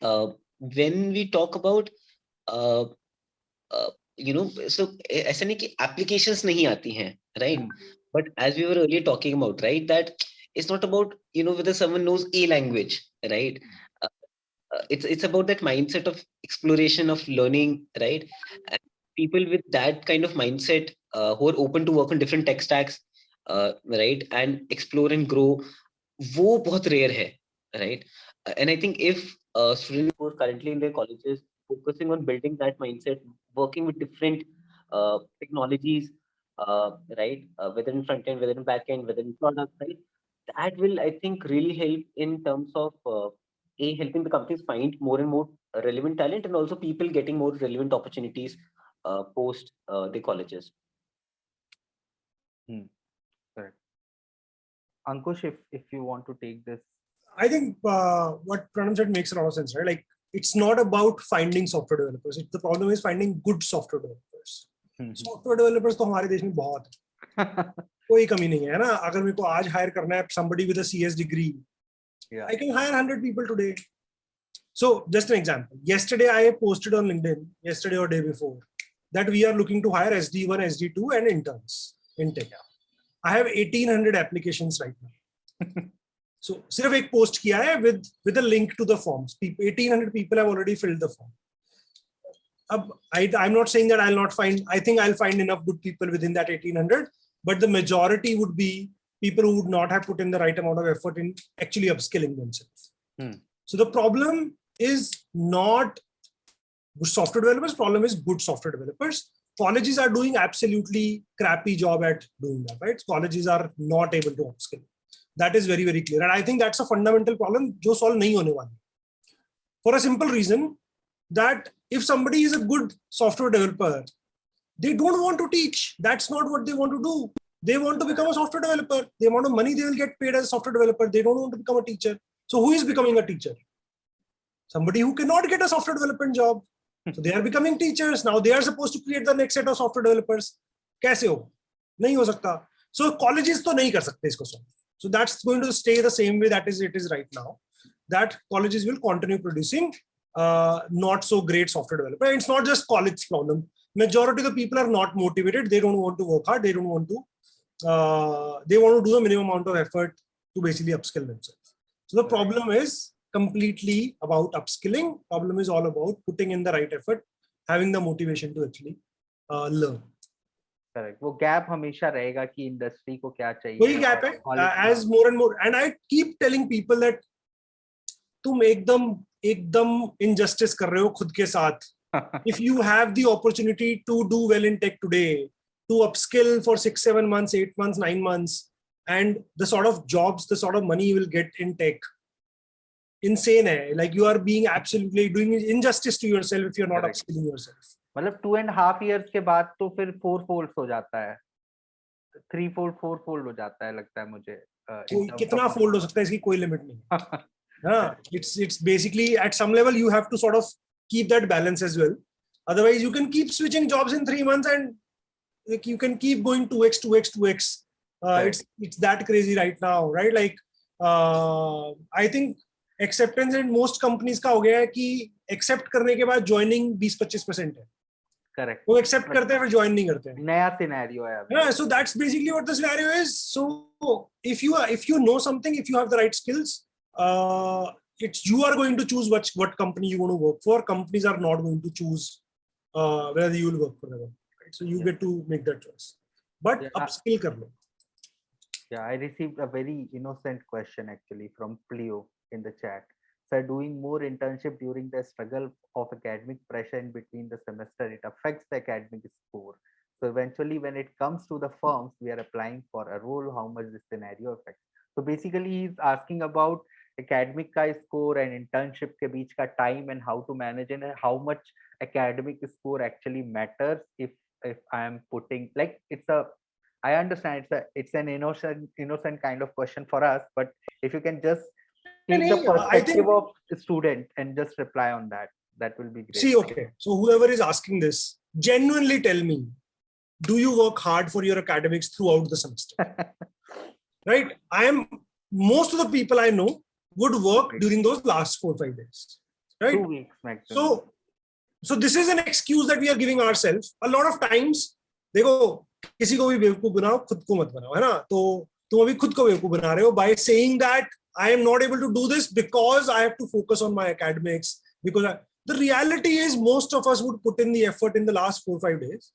When we talk about, uh, so ऐसा नहीं कि applications नहीं आती हैं, right? But as we were earlier talking about, right, that it's not about whether someone knows a language, right? It's about that mindset of exploration, of learning, right? And people with that kind of mindset who are open to work on different tech stacks, right, and explore and grow, वो बहुत rare है, right? And I think if students who are currently in their colleges focusing on building that mindset, working with different technologies, right, whether in front end, whether in back end, whether in product, right, that will, I think, really help in terms of helping the companies find more and more relevant talent, and also people getting more relevant opportunities post the colleges.
Correct. Ankush, if you want to take this.
I think what Pranam said makes a lot of sense, right? Like, it's not about finding software developers. The problem is finding good software developers. Software developers तो हमारे देश में बहुत है. कोई कमी नहीं है ना. अगर मेरे को आज hire करना है somebody with a CS degree, yeah, I can hire 100 people today. So just an example. Yesterday I posted on LinkedIn, yesterday or day before, that we are looking to hire SD1, SD2 and interns in tech. I have 1800 applications right now. So सिर्फ एक post किया है with a link to the forms. 1800 people have already filled the form. I'm not saying that I'll not find, I think I'll find enough good people within that 1800, but the majority would be people who would not have put in the right amount of effort in actually upskilling themselves. So the problem is not good software developers, problem is good software developers. Colleges are doing absolutely crappy job at doing that, right? Colleges are not able to upskill. That is very clear. And I think that's a fundamental problem जो solve नहीं होने वाली. For a simple reason that if somebody is a good software developer, they don't want to teach. That's not what they want to do. They want to become a software developer. The amount of money they will get paid as a software developer, they don't want to become a teacher. So who is becoming a teacher? Somebody who cannot get a software development job. So they are becoming teachers. Now they are supposed to create the next set of software developers. कैसे हो? नहीं हो सकता. So colleges तो नहीं कर सकते इसको solve. So that's going to stay the same way that it is right now. That colleges will continue producing not so great software developers. And it's not just college problem. Majority of the people are not motivated. They don't want to work hard. They don't want to. They want to do the minimum amount of effort to basically upskill themselves. So the problem is completely about upskilling. Problem is all about putting in the right effort, having the motivation to actually learn.
Correct. वो gap हमेशा रहेगा कि industry को क्या चाहिए.
वही gap है. As more and more, and I keep telling people that तुम एकदम injustice कर रहे हो खुद के साथ. If you have the opportunity to do well in tech today, to upskill for 6-7 months, 8 months, 9 months, and the sort of jobs, the sort of money you will get in tech, insane hai. Like you are being absolutely doing injustice to yourself if you're not upskilling yourself.
मतलब 2.5 years के बाद तो फिर 4-fold हो जाता है, 3-fold 4-fold हो जाता है लगता है मुझे, in terms
कितना
of
फोल्ड हो सकता है इसकी कोई लिमिट नहीं है.
Correct.
It's basically at some level you have to sort of keep that balance as well. Otherwise, you can keep switching jobs in 3 months and like, you can keep going 2x, 2x, 2x.
Correct.
It's that crazy right now, right? Like, I think acceptance in most companies का हो गया है कि accept करने के बाद joining 20-25% है.
Correct.
वो accept
But
करते हैं फिर join नहीं करते हैं.
नया सिनेरियो है अभी.
Yeah, so that's basically what the scenario is. So if you know something, if you have the right skills, it's you are going to choose what company you want to work for. Companies are not going to choose whether you will work for them. Right? So you get to make that choice. But upskill kar lo.
Yeah, I received a very innocent question actually from Pleo in the chat. So doing more internship during the struggle of academic pressure in between the semester, it affects the academic score. So eventually when it comes to the firms, we are applying for a role, how much this scenario affects. So basically he's asking about academic ka score and internship ke beech ka time and how to manage and how much academic score actually matters if I am putting, like, I understand it's an innocent kind of question for us, but if you can just take the perspective of the student and just reply on that, that will be great.
See, okay. So whoever is asking this, genuinely tell me, do you work hard for your academics throughout the semester? Right? Most of the people I know would work during those last 4-5 days. Right?
2 weeks maximum.
So this is an excuse that we are giving ourselves. A lot of times, देखो, किसी को भी बेवकूफ बनाओ, खुद को मत बनाओ, है ना? तो तुम अभी खुद को बेवकूफ बना रहे हो by saying that I am not able to do this because I have to focus on my academics. Because the reality is most of us would put in the effort in the last 4-5 days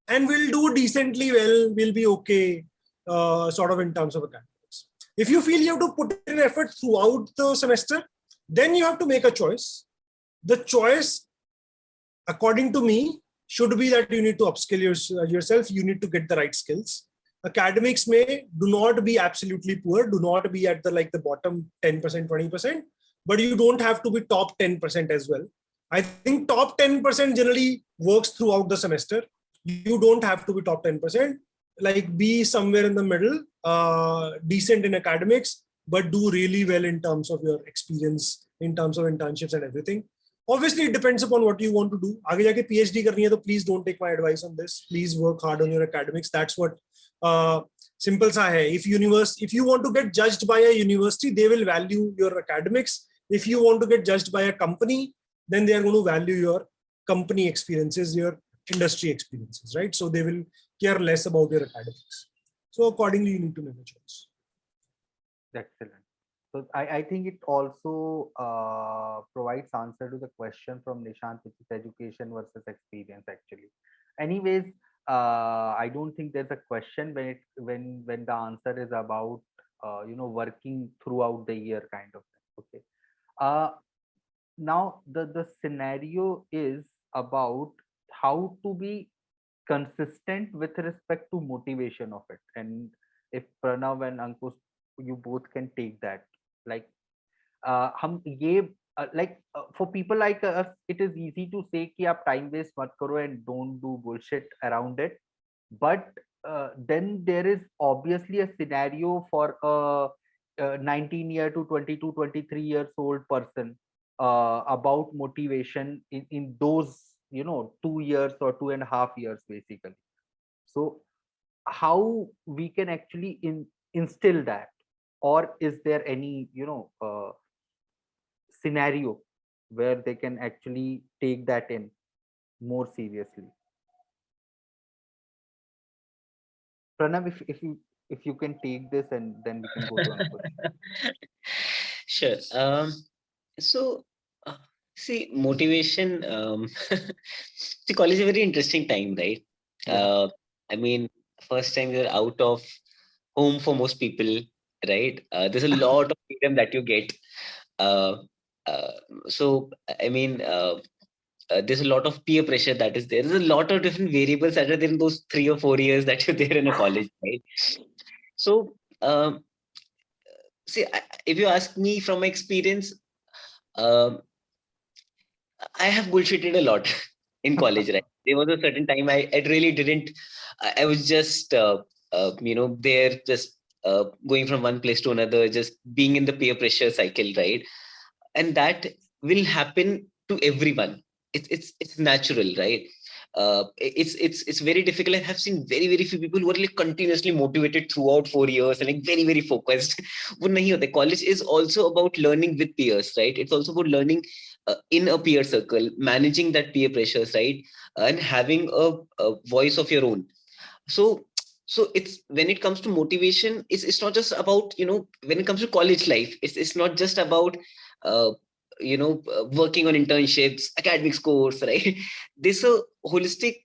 and we'll do decently well, we'll be okay, sort of in terms of academics. If you feel you have to put in effort throughout the semester, then you have to make a choice. The choice, according to me, should be that you need to upskill yourself, you need to get the right skills. Academics may do not be absolutely poor, do not be at the bottom 10%, 20%, but you don't have to be top 10% as well. I think top 10% generally works throughout the semester. You don't have to be top 10%, like be somewhere in the middle, decent in academics, but do really well in terms of your experience, in terms of internships and everything. Obviously, it depends upon what you want to do. आगे जाके PhD करनी है तो please don't take my advice on this. Please work hard on your academics. That's what simple सा है. If you want to get judged by a university, they will value your academics. If you want to get judged by a company, then they are going to value your company experiences, your industry experiences, right? So they will care less about your academics. So accordingly, you need to make a choice.
Excellent. So I think it also provides answer to the question from Nishant, which is education versus experience actually. Anyways, I don't think there's a question when the answer is about working throughout the year kind of thing. Okay. Now the scenario is about how to be consistent with respect to motivation of it, and if Pranav and Ankush, you both can take that, like हम ये for people like us, it is easy to say कि आप time waste मत करो and don't do bullshit around it, but then there is obviously a scenario for a 19 year to 22 23 years old person about motivation in those 2 years or 2.5 years basically. So how we can actually instill that, or is there any scenario where they can actually take that in more seriously? Pranav, if you can take this, and then we can go to Ankush.
Sure. So see, motivation. See, college is a very interesting time, right?
Yeah.
I mean, first time you're out of home for most people, right? There's a lot of freedom that you get. So I mean, there's a lot of peer pressure that is there. There's a lot of different variables that are there in those 3 or 4 years that you're there in a college, right? So see, if you ask me from my experience, I have bullshitted a lot. in college, right? There was a certain time I really didn't. I was just there, just going from one place to another, just being in the peer pressure cycle, right? And that will happen to everyone. It's natural, right? It's very difficult. I have seen very few people who are like continuously motivated throughout 4 years and like very focused. वो नहीं होता. College is also about learning with peers, right? It's also about learning in a peer circle, managing that peer pressures, right? And having a voice of your own. So it's, when it comes to motivation, it's not just about, when it comes to college life, it's not just about working on internships, academic scores, right? There's a holistic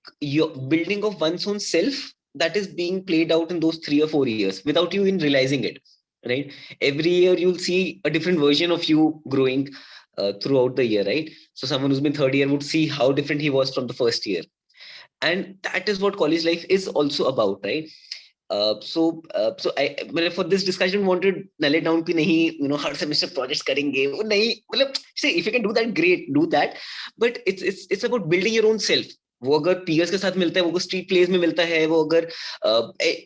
building of one's own self that is being played out in those 3 or 4 years without you in realizing it, right? Every year you'll see a different version of you growing throughout the year, right? So someone who's been third year would see how different he was from the first year. And that is what college life is also about, right? So I, for this discussion, wanted nail it down कि नहीं, हर semester projects करेंगे, वो नहीं, मतलब say if you can do that, great, do that, but it's about building your own self. वो अगर peers के साथ मिलता है, वो street plays में मिलता है, वो अगर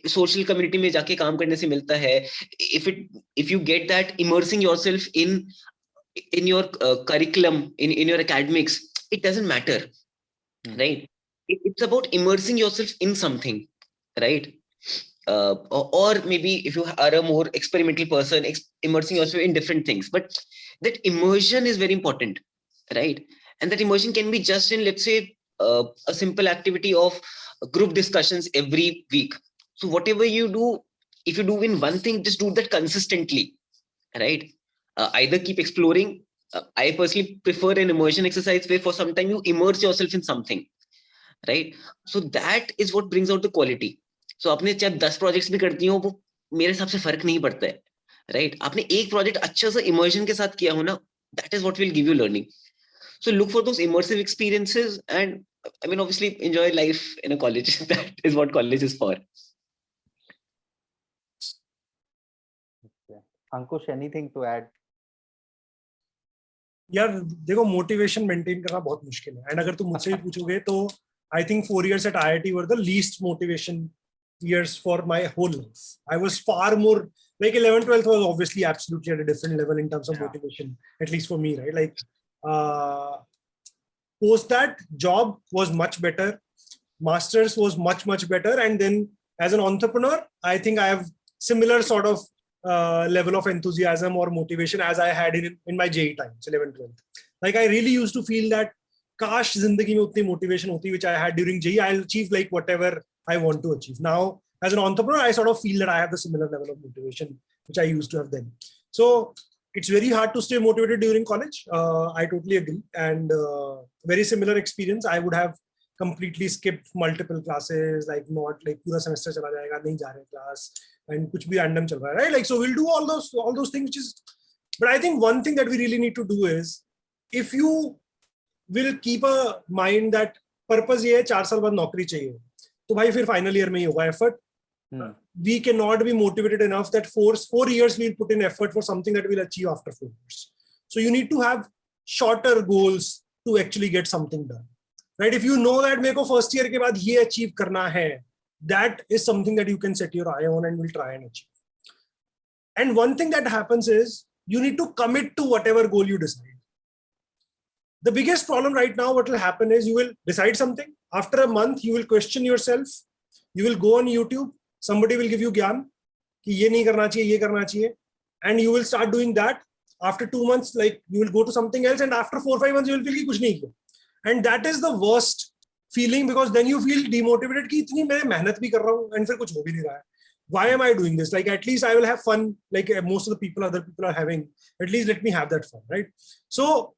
social community में जाके काम करने से मिलता है, if you get that, immersing yourself in your curriculum, in your academics, it doesn't matter, right? It's about immersing yourself in something, right? Or maybe if you are a more experimental person, immersing yourself in different things, but that immersion is very important, right? And that immersion can be just in, let's say, a simple activity of group discussions every week. So whatever you do, if you do in one thing, just do that consistently, right? Either keep exploring. I personally prefer an immersion exercise where for some time you immerse yourself in something, right? So that is what brings out the quality. So आपने चाहे 10 projects भी करती हो, वो मेरे हिसाब से फर्क नहीं पड़ता है, राइट? आपने एक प्रोजेक्ट अच्छा सा इमर्जन के साथ किया हो ना, that is what will give you learning. So look for those immersive experiences, and I mean, obviously enjoy life in a college. That is what college is for.
Okay. Ankush, anything to add?
यार देखो, motivation maintain करना बहुत मुश्किल है, and अगर तुम मुझसे भी पूछोगे तो I think 4 years at IIT were the least motivation years for my whole life. I was far more like 11th 12th was obviously absolutely at a different level in terms of motivation, at least for me, right? Like post that, job was much better, masters was much better, and then as an entrepreneur I think I have similar sort of level of enthusiasm or motivation as I had in my JEE times, 11th 12th. Like I really used to feel that काश जिंदगी में उतनी motivation होती which I had during JEE, I'll achieve like whatever I want to achieve. Now as an entrepreneur I sort of feel that I have the similar level of motivation which I used to have then. So it's very hard to stay motivated during college. I totally agree, and very similar experience. I would have completely skipped multiple classes, like not like पूरा semester चला जाएगा, नहीं जा रहे class, and कुछ भी random चल रहा है, right? Like so we'll do all those things, which is, but I think one thing that we really need to do is, if you will keep a mind that purpose ये है 4 साल बाद नौकरी चाहिए, तो भाई फिर final year में ही होगा effort. We cannot be motivated enough that 4 years we'll put in effort for something that we'll achieve after 4 years. So you need to have shorter goals to actually get something done, right? If you know that मेरे को first year के बाद ये achieve करना है, that is something that you can set your eye on and will try and achieve. And one thing that happens is you need to commit to whatever goal you decide. The biggest problem right now, what will happen is you will decide something. After a month, you will question yourself. You will go on YouTube. Somebody will give you gyan कि ये नहीं करना चाहिए, ये करना चाहिए, and you will start doing that. After 2 months, like you will go to something else, and after 4 or 5 months, you will feel कि कुछ नहीं किया. And that is the worst feeling, because then you feel demotivated कि इतनी मैं मेहनत भी कर रहा हूँ and फिर कुछ हो भी नहीं रहा है. Why am I doing this? Like at least I will have fun. Like most of the people, other people are having. At least let me have that fun, right? So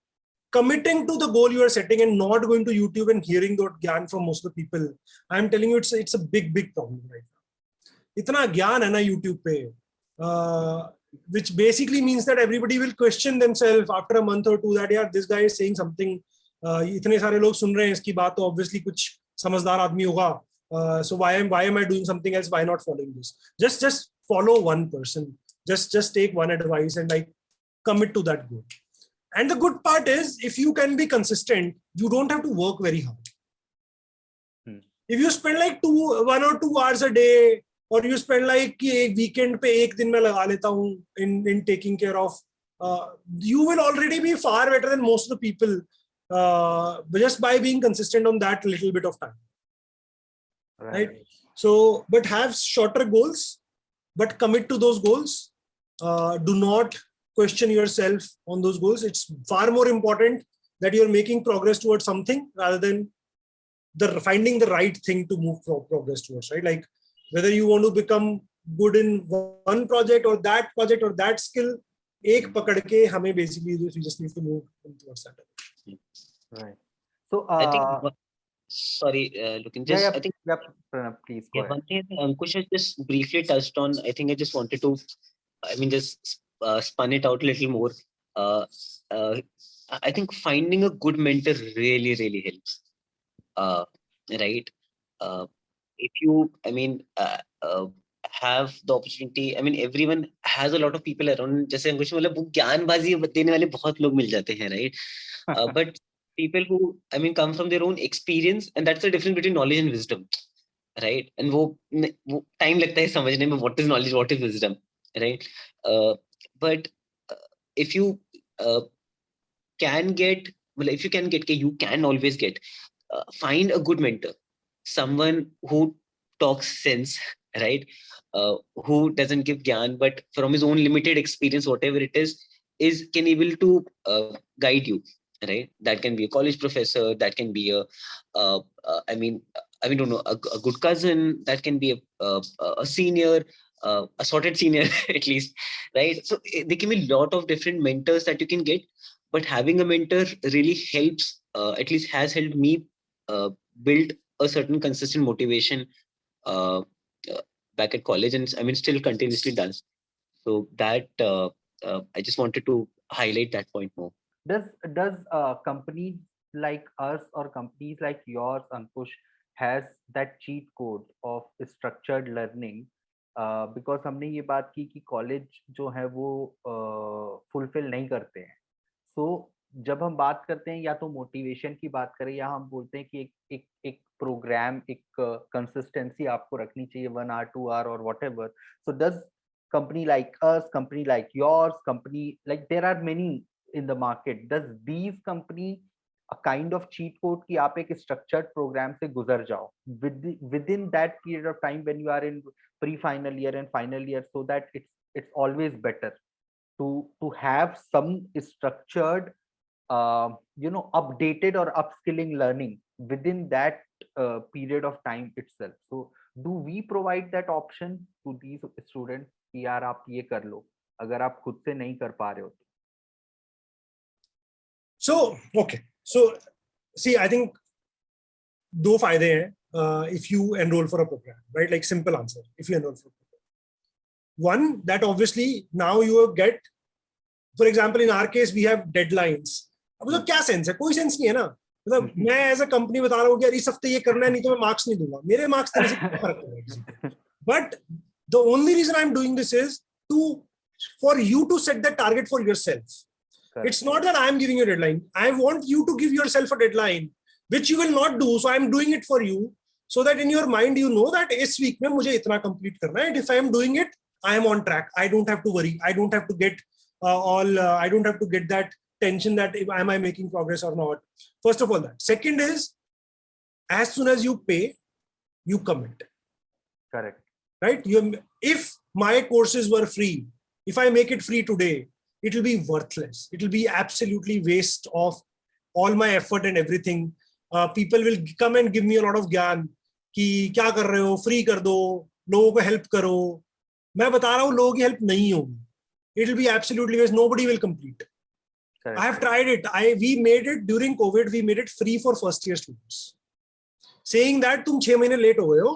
committing to the goal you are setting and not going to YouTube and hearing that gyan from most of the people, I'm telling you, it's a big problem right now. इतना ज्ञान है ना YouTube पे, which basically means that everybody will question themselves after a month or 2 that यार this guy is saying something, इतने सारे लोग सुन रहे हैं इसकी बात, तो obviously कुछ समझदार आदमी होगा. So why am I doing something else? Why not following this? Just follow one person. Just take one advice and like commit to that goal. And the good part is, if you can be consistent, you don't have to work very hard. If you spend like 1 or 2 hours a day, or you spend like कि एक weekend पे एक दिन मैं लगा लेता हूँ in taking care of, you will already be far better than most of the people just by being consistent on that little bit of time. Right? So, but have shorter goals, but commit to those goals. Do not question yourself on those goals. It's far more important that you're making progress towards something rather than finding the right thing to move progress towards, right? Like whether you want to become good in one project or that skill, ek pakad ke hame basically we just need to move towards that.
Right. So
I think sorry, looking just I think
Pranam, please go ahead.
one thing Ankush has just briefly touched on. I think I just wanted to, just spun it out a little more. I think finding a good mentor really helps. Right. If you, have the opportunity, everyone has a lot of people around. जैसे अंकुश मतलब वो ज्ञानबाजी देने वाले बहुत लोग मिल जाते हैं, right? But people who, come from their own experience, and that's the difference between knowledge and wisdom, right? And वो time लगता है समझने में what is knowledge, what is wisdom, right? But if you can get, if you can get, you can always get. Find a good mentor, someone who talks sense, right? Who doesn't give gyan, but from his own limited experience, whatever it is can able to guide you, right? That can be a college professor, that can be a, don't know, a good cousin, that can be a senior, a sorted senior at least, right? So there can be a lot of different mentors that you can get, but having a mentor really helps, at least has helped me build a certain consistent motivation back at college, and still continuously does. So that I just wanted to highlight that point more.
Does companies like us or companies like yours, Ankush, has that cheat code of structured learning? Because हमने ये बात की कि college जो है वो fulfil नहीं करते हैं. So जब हम बात करते हैं या तो मोटिवेशन की बात करें या हम बोलते हैं कि एक प्रोग्राम, एक कंसिस्टेंसी आपको रखनी चाहिए 1 hour 2 hour or whatever. So does company like us, company like yours, company like there are many in the market, does these company a kind of cheat code कि आप एक structured program से गुजर जाओ within that period of time when you are in pre-final year and final year, so that it's always better to have some structured updated or upskilling learning within that period of time itself. So do we provide that option to these students कि यार आप ये कर लो अगर आप खुद से नहीं कर पा रहे हो?
So okay, so see, I think दो फायदे हैं if you enroll for a program, right? Like simple answer, if you enroll for a program. One, that obviously now you get, for example, in our case we have deadlines. अब तो क्या sense है? कोई sense नहीं है ना. मतलब मैं एज अ कंपनी बता रहा हूँ कि यार इस हफ्ते ये करना है, नहीं तो मैं मार्क्स नहीं दूंगा. मेरे मार्क्स तेरे से क्या फर्क पड़ेगा? But the only reason I'm doing this is for you to set the target for yourself. Correct. It's not that I'm giving you a deadline. I want you to give yourself a deadline, which you will not do. So I'm doing it for you, so that in your mind you know that इस week में मुझे इतना complete करना है. And if I am doing it, I am on track. I don't have to worry. I don't have to get I don't have to get that tension that am I making progress or not. First of all, that. Second is, as soon as you pay, you commit.
Correct.
Right? If my courses were free, if I make it free today, it will be worthless. It will be absolutely waste of all my effort and everything. People will come and give me a lot of gyan कि क्या कर रहे हो, free कर दो, लोगों को help करो. मैं बता रहा हूँ लोगों की help नहीं होगी. It will be absolutely waste. Nobody will complete. Correct. I have tried it. We made it during COVID. We made it free for first year students. Saying that तुम 6 महीने late हो गए हो,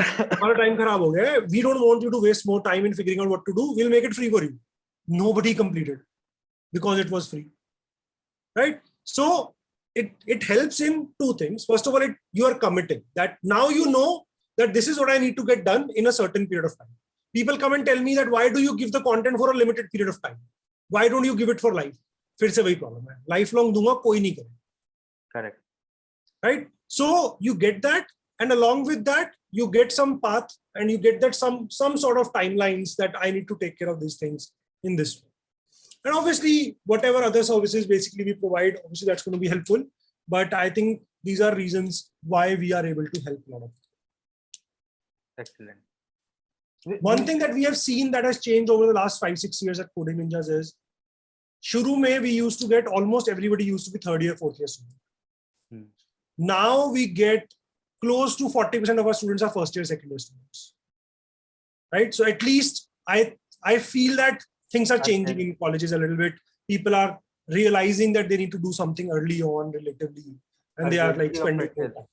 हमारा time खराब हो गया है. We don't want you to waste more time in figuring out what to do. We'll make it free for you. Nobody completed because it was free. Right? So it helps in two things. First of all, you are committing that now you know that this is what I need to get done in a certain period of time. People come and tell me that why do you give the content for a limited period of time? Why don't you give it for life? फिर से वही problem है. Lifelong दूंगा कोई नहीं करे.
Correct.
Right? So you get that, And along with that, you get some path and you get that some sort of timelines that I need to take care of these things in this way. And obviously, whatever other services basically we provide, obviously that's going to be helpful. But I think these are reasons why we are able to help a lot of people.
Excellent.
One thing that we have seen that has changed over the last 5-6 years at Coding Ninjas is, shuru mein we used to get almost everybody used to be third year, fourth year student. Now we get close to 40% of our students are first year, second year students. Right? So at least I feel that things are changing in colleges a little bit. People are realizing that they need to do something early on relatively, and they are like spending more time.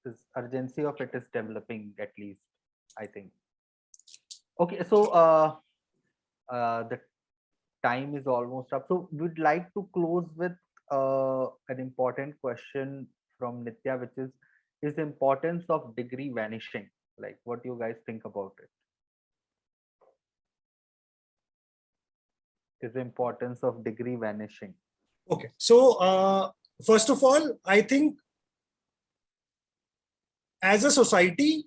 Is urgency of it is developing, at least, I think. Okay, so the time is almost up. So we'd like to close with an important question from Nitya, which is the importance of degree vanishing. Like, what do you guys think about it? Is the importance of degree vanishing?
Okay, so first of all, I think as a society,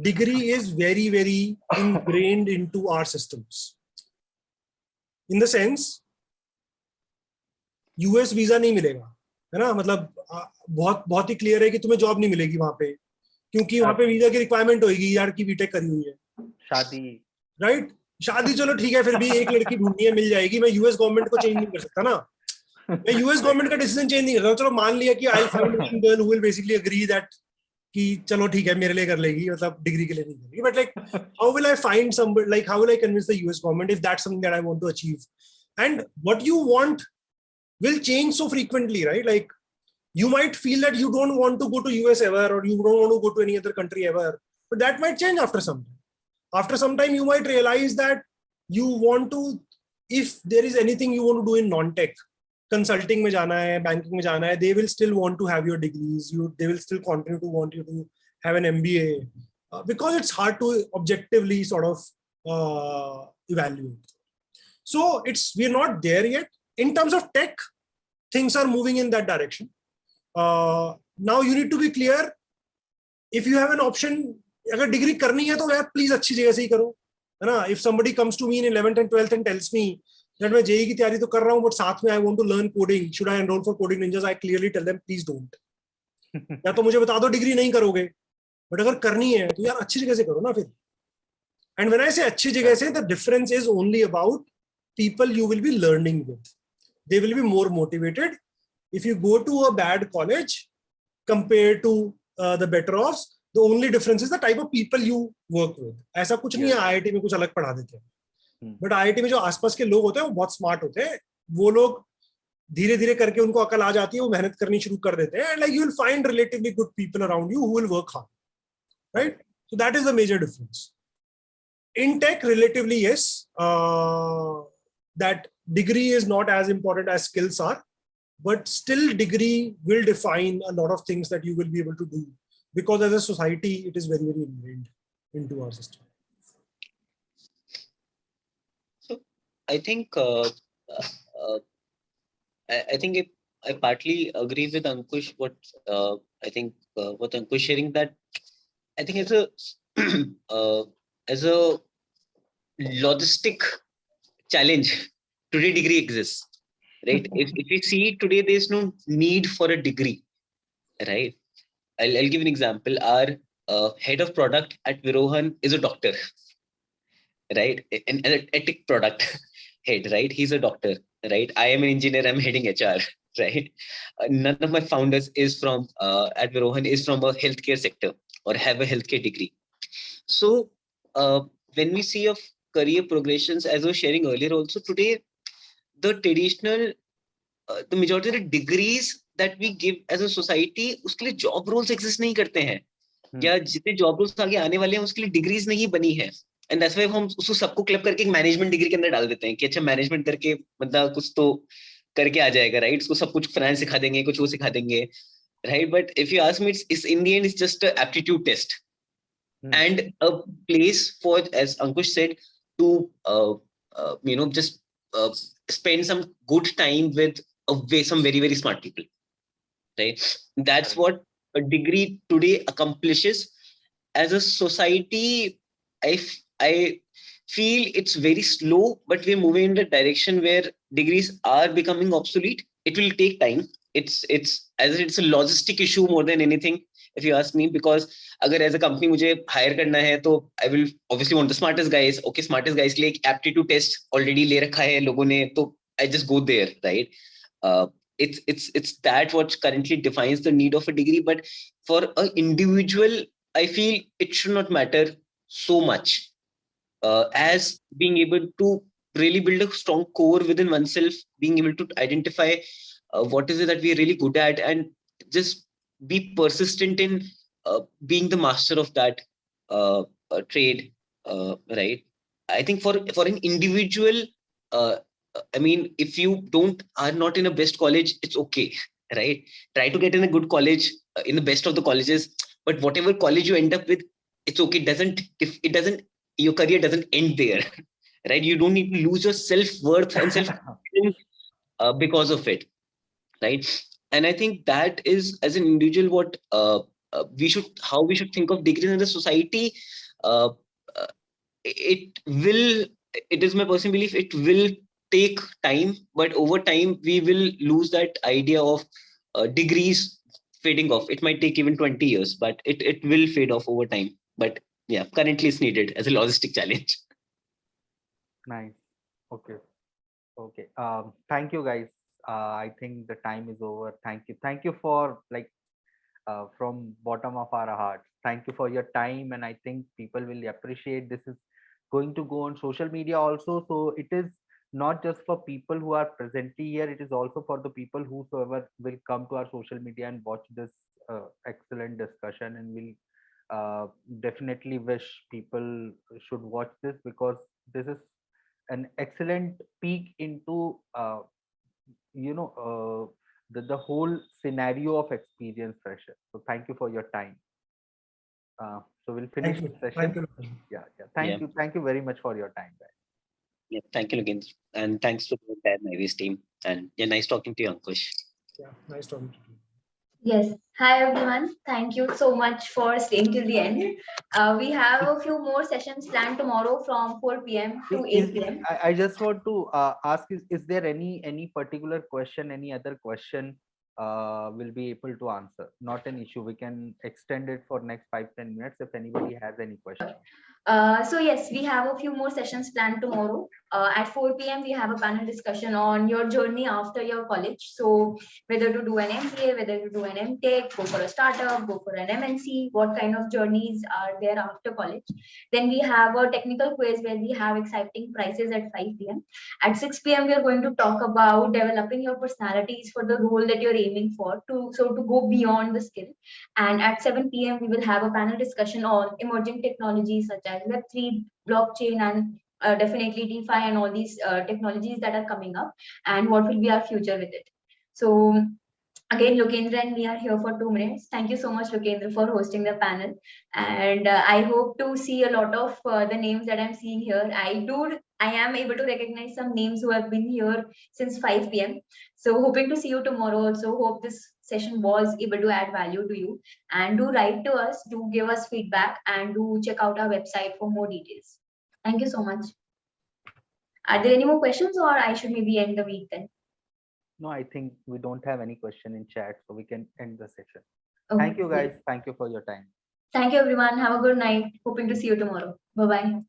degree is very, very ingrained into our systems. In the sense, US visa नहीं मिलेगा, है ना? मतलब बहुत ही clear है कि तुम्हें job नहीं मिलेगी वहां पे, क्योंकि वहां पे वीजा की रिक्वायरमेंट होगी यार की बीटेक करी हुई है,
शादी,
राइट? शादी चलो ठीक है, फिर भी एक लड़की ढूंढनी है, मिल जाएगी. मैं यूएस गवर्नमेंट को चेंज नहीं कर सकता ना. मैं यूएस गवर्नमेंट का डिसीजन चेंज नहीं कर सकता. चलो मान लिया कि I find one girl who will basically agree that कि चलो ठीक है मेरे लिए कर लेगी, मतलब डिग्री के लिए नहीं करेगी. But like how will I find somebody, like how will I convince the US government if that's something that I want to achieve? And what you want will change so frequently, right? Like you might feel that you don't want to go to US ever, or you don't want to go to any other country ever, but that might change after some time. After some time, you might realize that you want to, if there is anything you want to do in non-tech, consulting mein jana hai, banking mein jana hai, they will still want to have your degrees. They will still continue to want you to have an MBA because it's hard to objectively sort of evaluate. So we're not there yet. In terms of tech, things are moving in that direction. Now you need to be clear. If you have an option, अगर degree करनी है तो यार please अच्छी जगह से ही करो, है ना? If somebody comes to me in 11th and 12th and tells me that मैं जेईई की तैयारी तो कर रहा हूँ, but साथ में I want to learn coding, should I enroll for Coding Ninjas? I clearly tell them please don't. या तो मुझे बता दो डिग्री नहीं करोगे, बट अगर करनी है तो यार अच्छी जगह से करो ना फिर. And when I say अच्छी जगह से, the difference is only about people you will be learning with. They will be more motivated. If you go to a bad college compared to the better offs, the only difference is the type of people you work with. ऐसा कुछ नहीं है IIT में कुछ अलग पढ़ा देते हैं, बट IIT में जो आसपास के लोग होते हैं वो बहुत स्मार्ट होते हैं. वो लोग धीरे धीरे करके उनको अकल आ जाती है, वो मेहनत करनी शुरू कर देते हैं. And like you will find relatively good people around you who will work hard, right? So that is the major difference. In tech, relatively yes, that degree is not as important as skills are, but still degree will define a lot of things that you will be able to do, because as a society it is very, very ingrained into our system.
So I think I think I partly agree with Ankush. What what Ankush sharing, that I think as a logistic challenge, today degree exists, right? if we see today, there's no need for a degree, right? I'll give an example. Our head of product at Virohan is a doctor, right? An ethic product head, right? He's a doctor, right? I am an engineer, I'm heading HR, right? None of my founders is from at Virohan is from a healthcare sector or have a healthcare degree. So when we see of career progressions, as I was sharing earlier also, today the traditional the majority of the degrees that we give as a society, उसके लिए job roles exist नहीं करते हैं, या जितने job roles आगे आने वाले हैं उसके लिए degrees नहीं बनी है. And that's why हम उसको सबको क्लब करके एक मैनेजमेंट डिग्री के अंदर डाल देते हैं कि अच्छा मैनेजमेंट करके बंदा कुछ तो करके आ जाएगा, राइट? उसको सब कुछ फाइनेंस सिखा देंगे, कुछ वो सिखा देंगे, right? But if you ask me, it's in the end it's just a aptitude test and a place for, as Ankush said, to just spend some good time with some very, very smart people, right? That's what a degree today accomplishes. As a society, I feel it's very slow, but we're moving in the direction where degrees are becoming obsolete. It will take time. It's a logistic issue more than anything, if you ask me, because अगर as a company मुझे hire करना है तो I will obviously want the smartest guys. Okay, smartest guys के लिए एक aptitude test already ले रखा है लोगों ने, तो I just go there, right? Uh, it's that what currently defines the need of a degree. But for an individual, I feel it should not matter so much as being able to really build a strong core within oneself, being able to identify what is it that we are really good at, and just be persistent in being the master of that trade, right? I think for an individual, uh, I mean, if you are not in a best college, it's okay, right? Try to get in a good college, in the best of the colleges, but whatever college you end up with, it's okay. It doesn't, your career doesn't end there, right? You don't need to lose your self-worth and self-confidence because of it, right? And I think that is, as an individual, what how we should think of degrees in the society. uh, uh, it will, it is my personal belief, it will take time, but over time we will lose that idea of degrees fading off. It might take even 20 years, but it will fade off over time. But yeah, currently it's needed as a logistic challenge.
Nice. Okay. Okay. Thank you, guys. I think the time is over. Thank you. Thank you for, like, from bottom of our hearts. Thank you for your time, and I think people will appreciate. This is going to go on social media also, so it is not just for people who are presently here. It is also for the people whosoever will come to our social media and watch this excellent discussion, and will definitely wish people should watch this, because this is an excellent peek into the whole scenario of experienced fresher. So thank you for your time. So we'll finish
Thank you.
the
Thank
session.
you.
Yeah.
Yeah.
Thank you very much for your time, guys.
Yeah, thank you again, and thanks to the entire Navies team. And yeah, nice talking to you, Ankush.
Yeah, nice talking to you.
Yes. Hi, everyone. Thank you so much for staying till the end. We have a few more sessions planned tomorrow from 4 p.m. to 8 p.m.
I just want to ask, is there any particular question, any other question will be able to answer? Not an issue. We can extend it for next 5-10 minutes if anybody has any question.
So yes, we have a few more sessions planned tomorrow. At 4 p.m. we have a panel discussion on your journey after your college. So whether to do an MBA, whether to do an MTech, go for a startup, go for an MNC, what kind of journeys are there after college. Then we have a technical quiz where we have exciting prizes at 5 p.m. At 6 p.m. we are going to talk about developing your personalities for the role that you're aiming for, to go beyond the skill. And at 7 p.m. we will have a panel discussion on emerging technologies such as Web3, blockchain, and definitely DeFi and all these technologies that are coming up, and what will be our future with it. So again, Lokendra and me are here for 2 minutes. Thank you so much, Lokendra, for hosting the panel. And I hope to see a lot of the names that I'm seeing here. I am able to recognize some names who have been here since 5 p.m. So hoping to see you tomorrow also. Hope this session was able to add value to you. And do write to us, do give us feedback, and do check out our website for more details. Thank you so much. Are there any more questions, or I should maybe end the week then?
No, I think we don't have any question in chat, so we can end the session.
Okay.
Thank you, guys. Thank you for your time.
Thank you, everyone. Have a good night. Hoping to see you tomorrow. Bye-bye.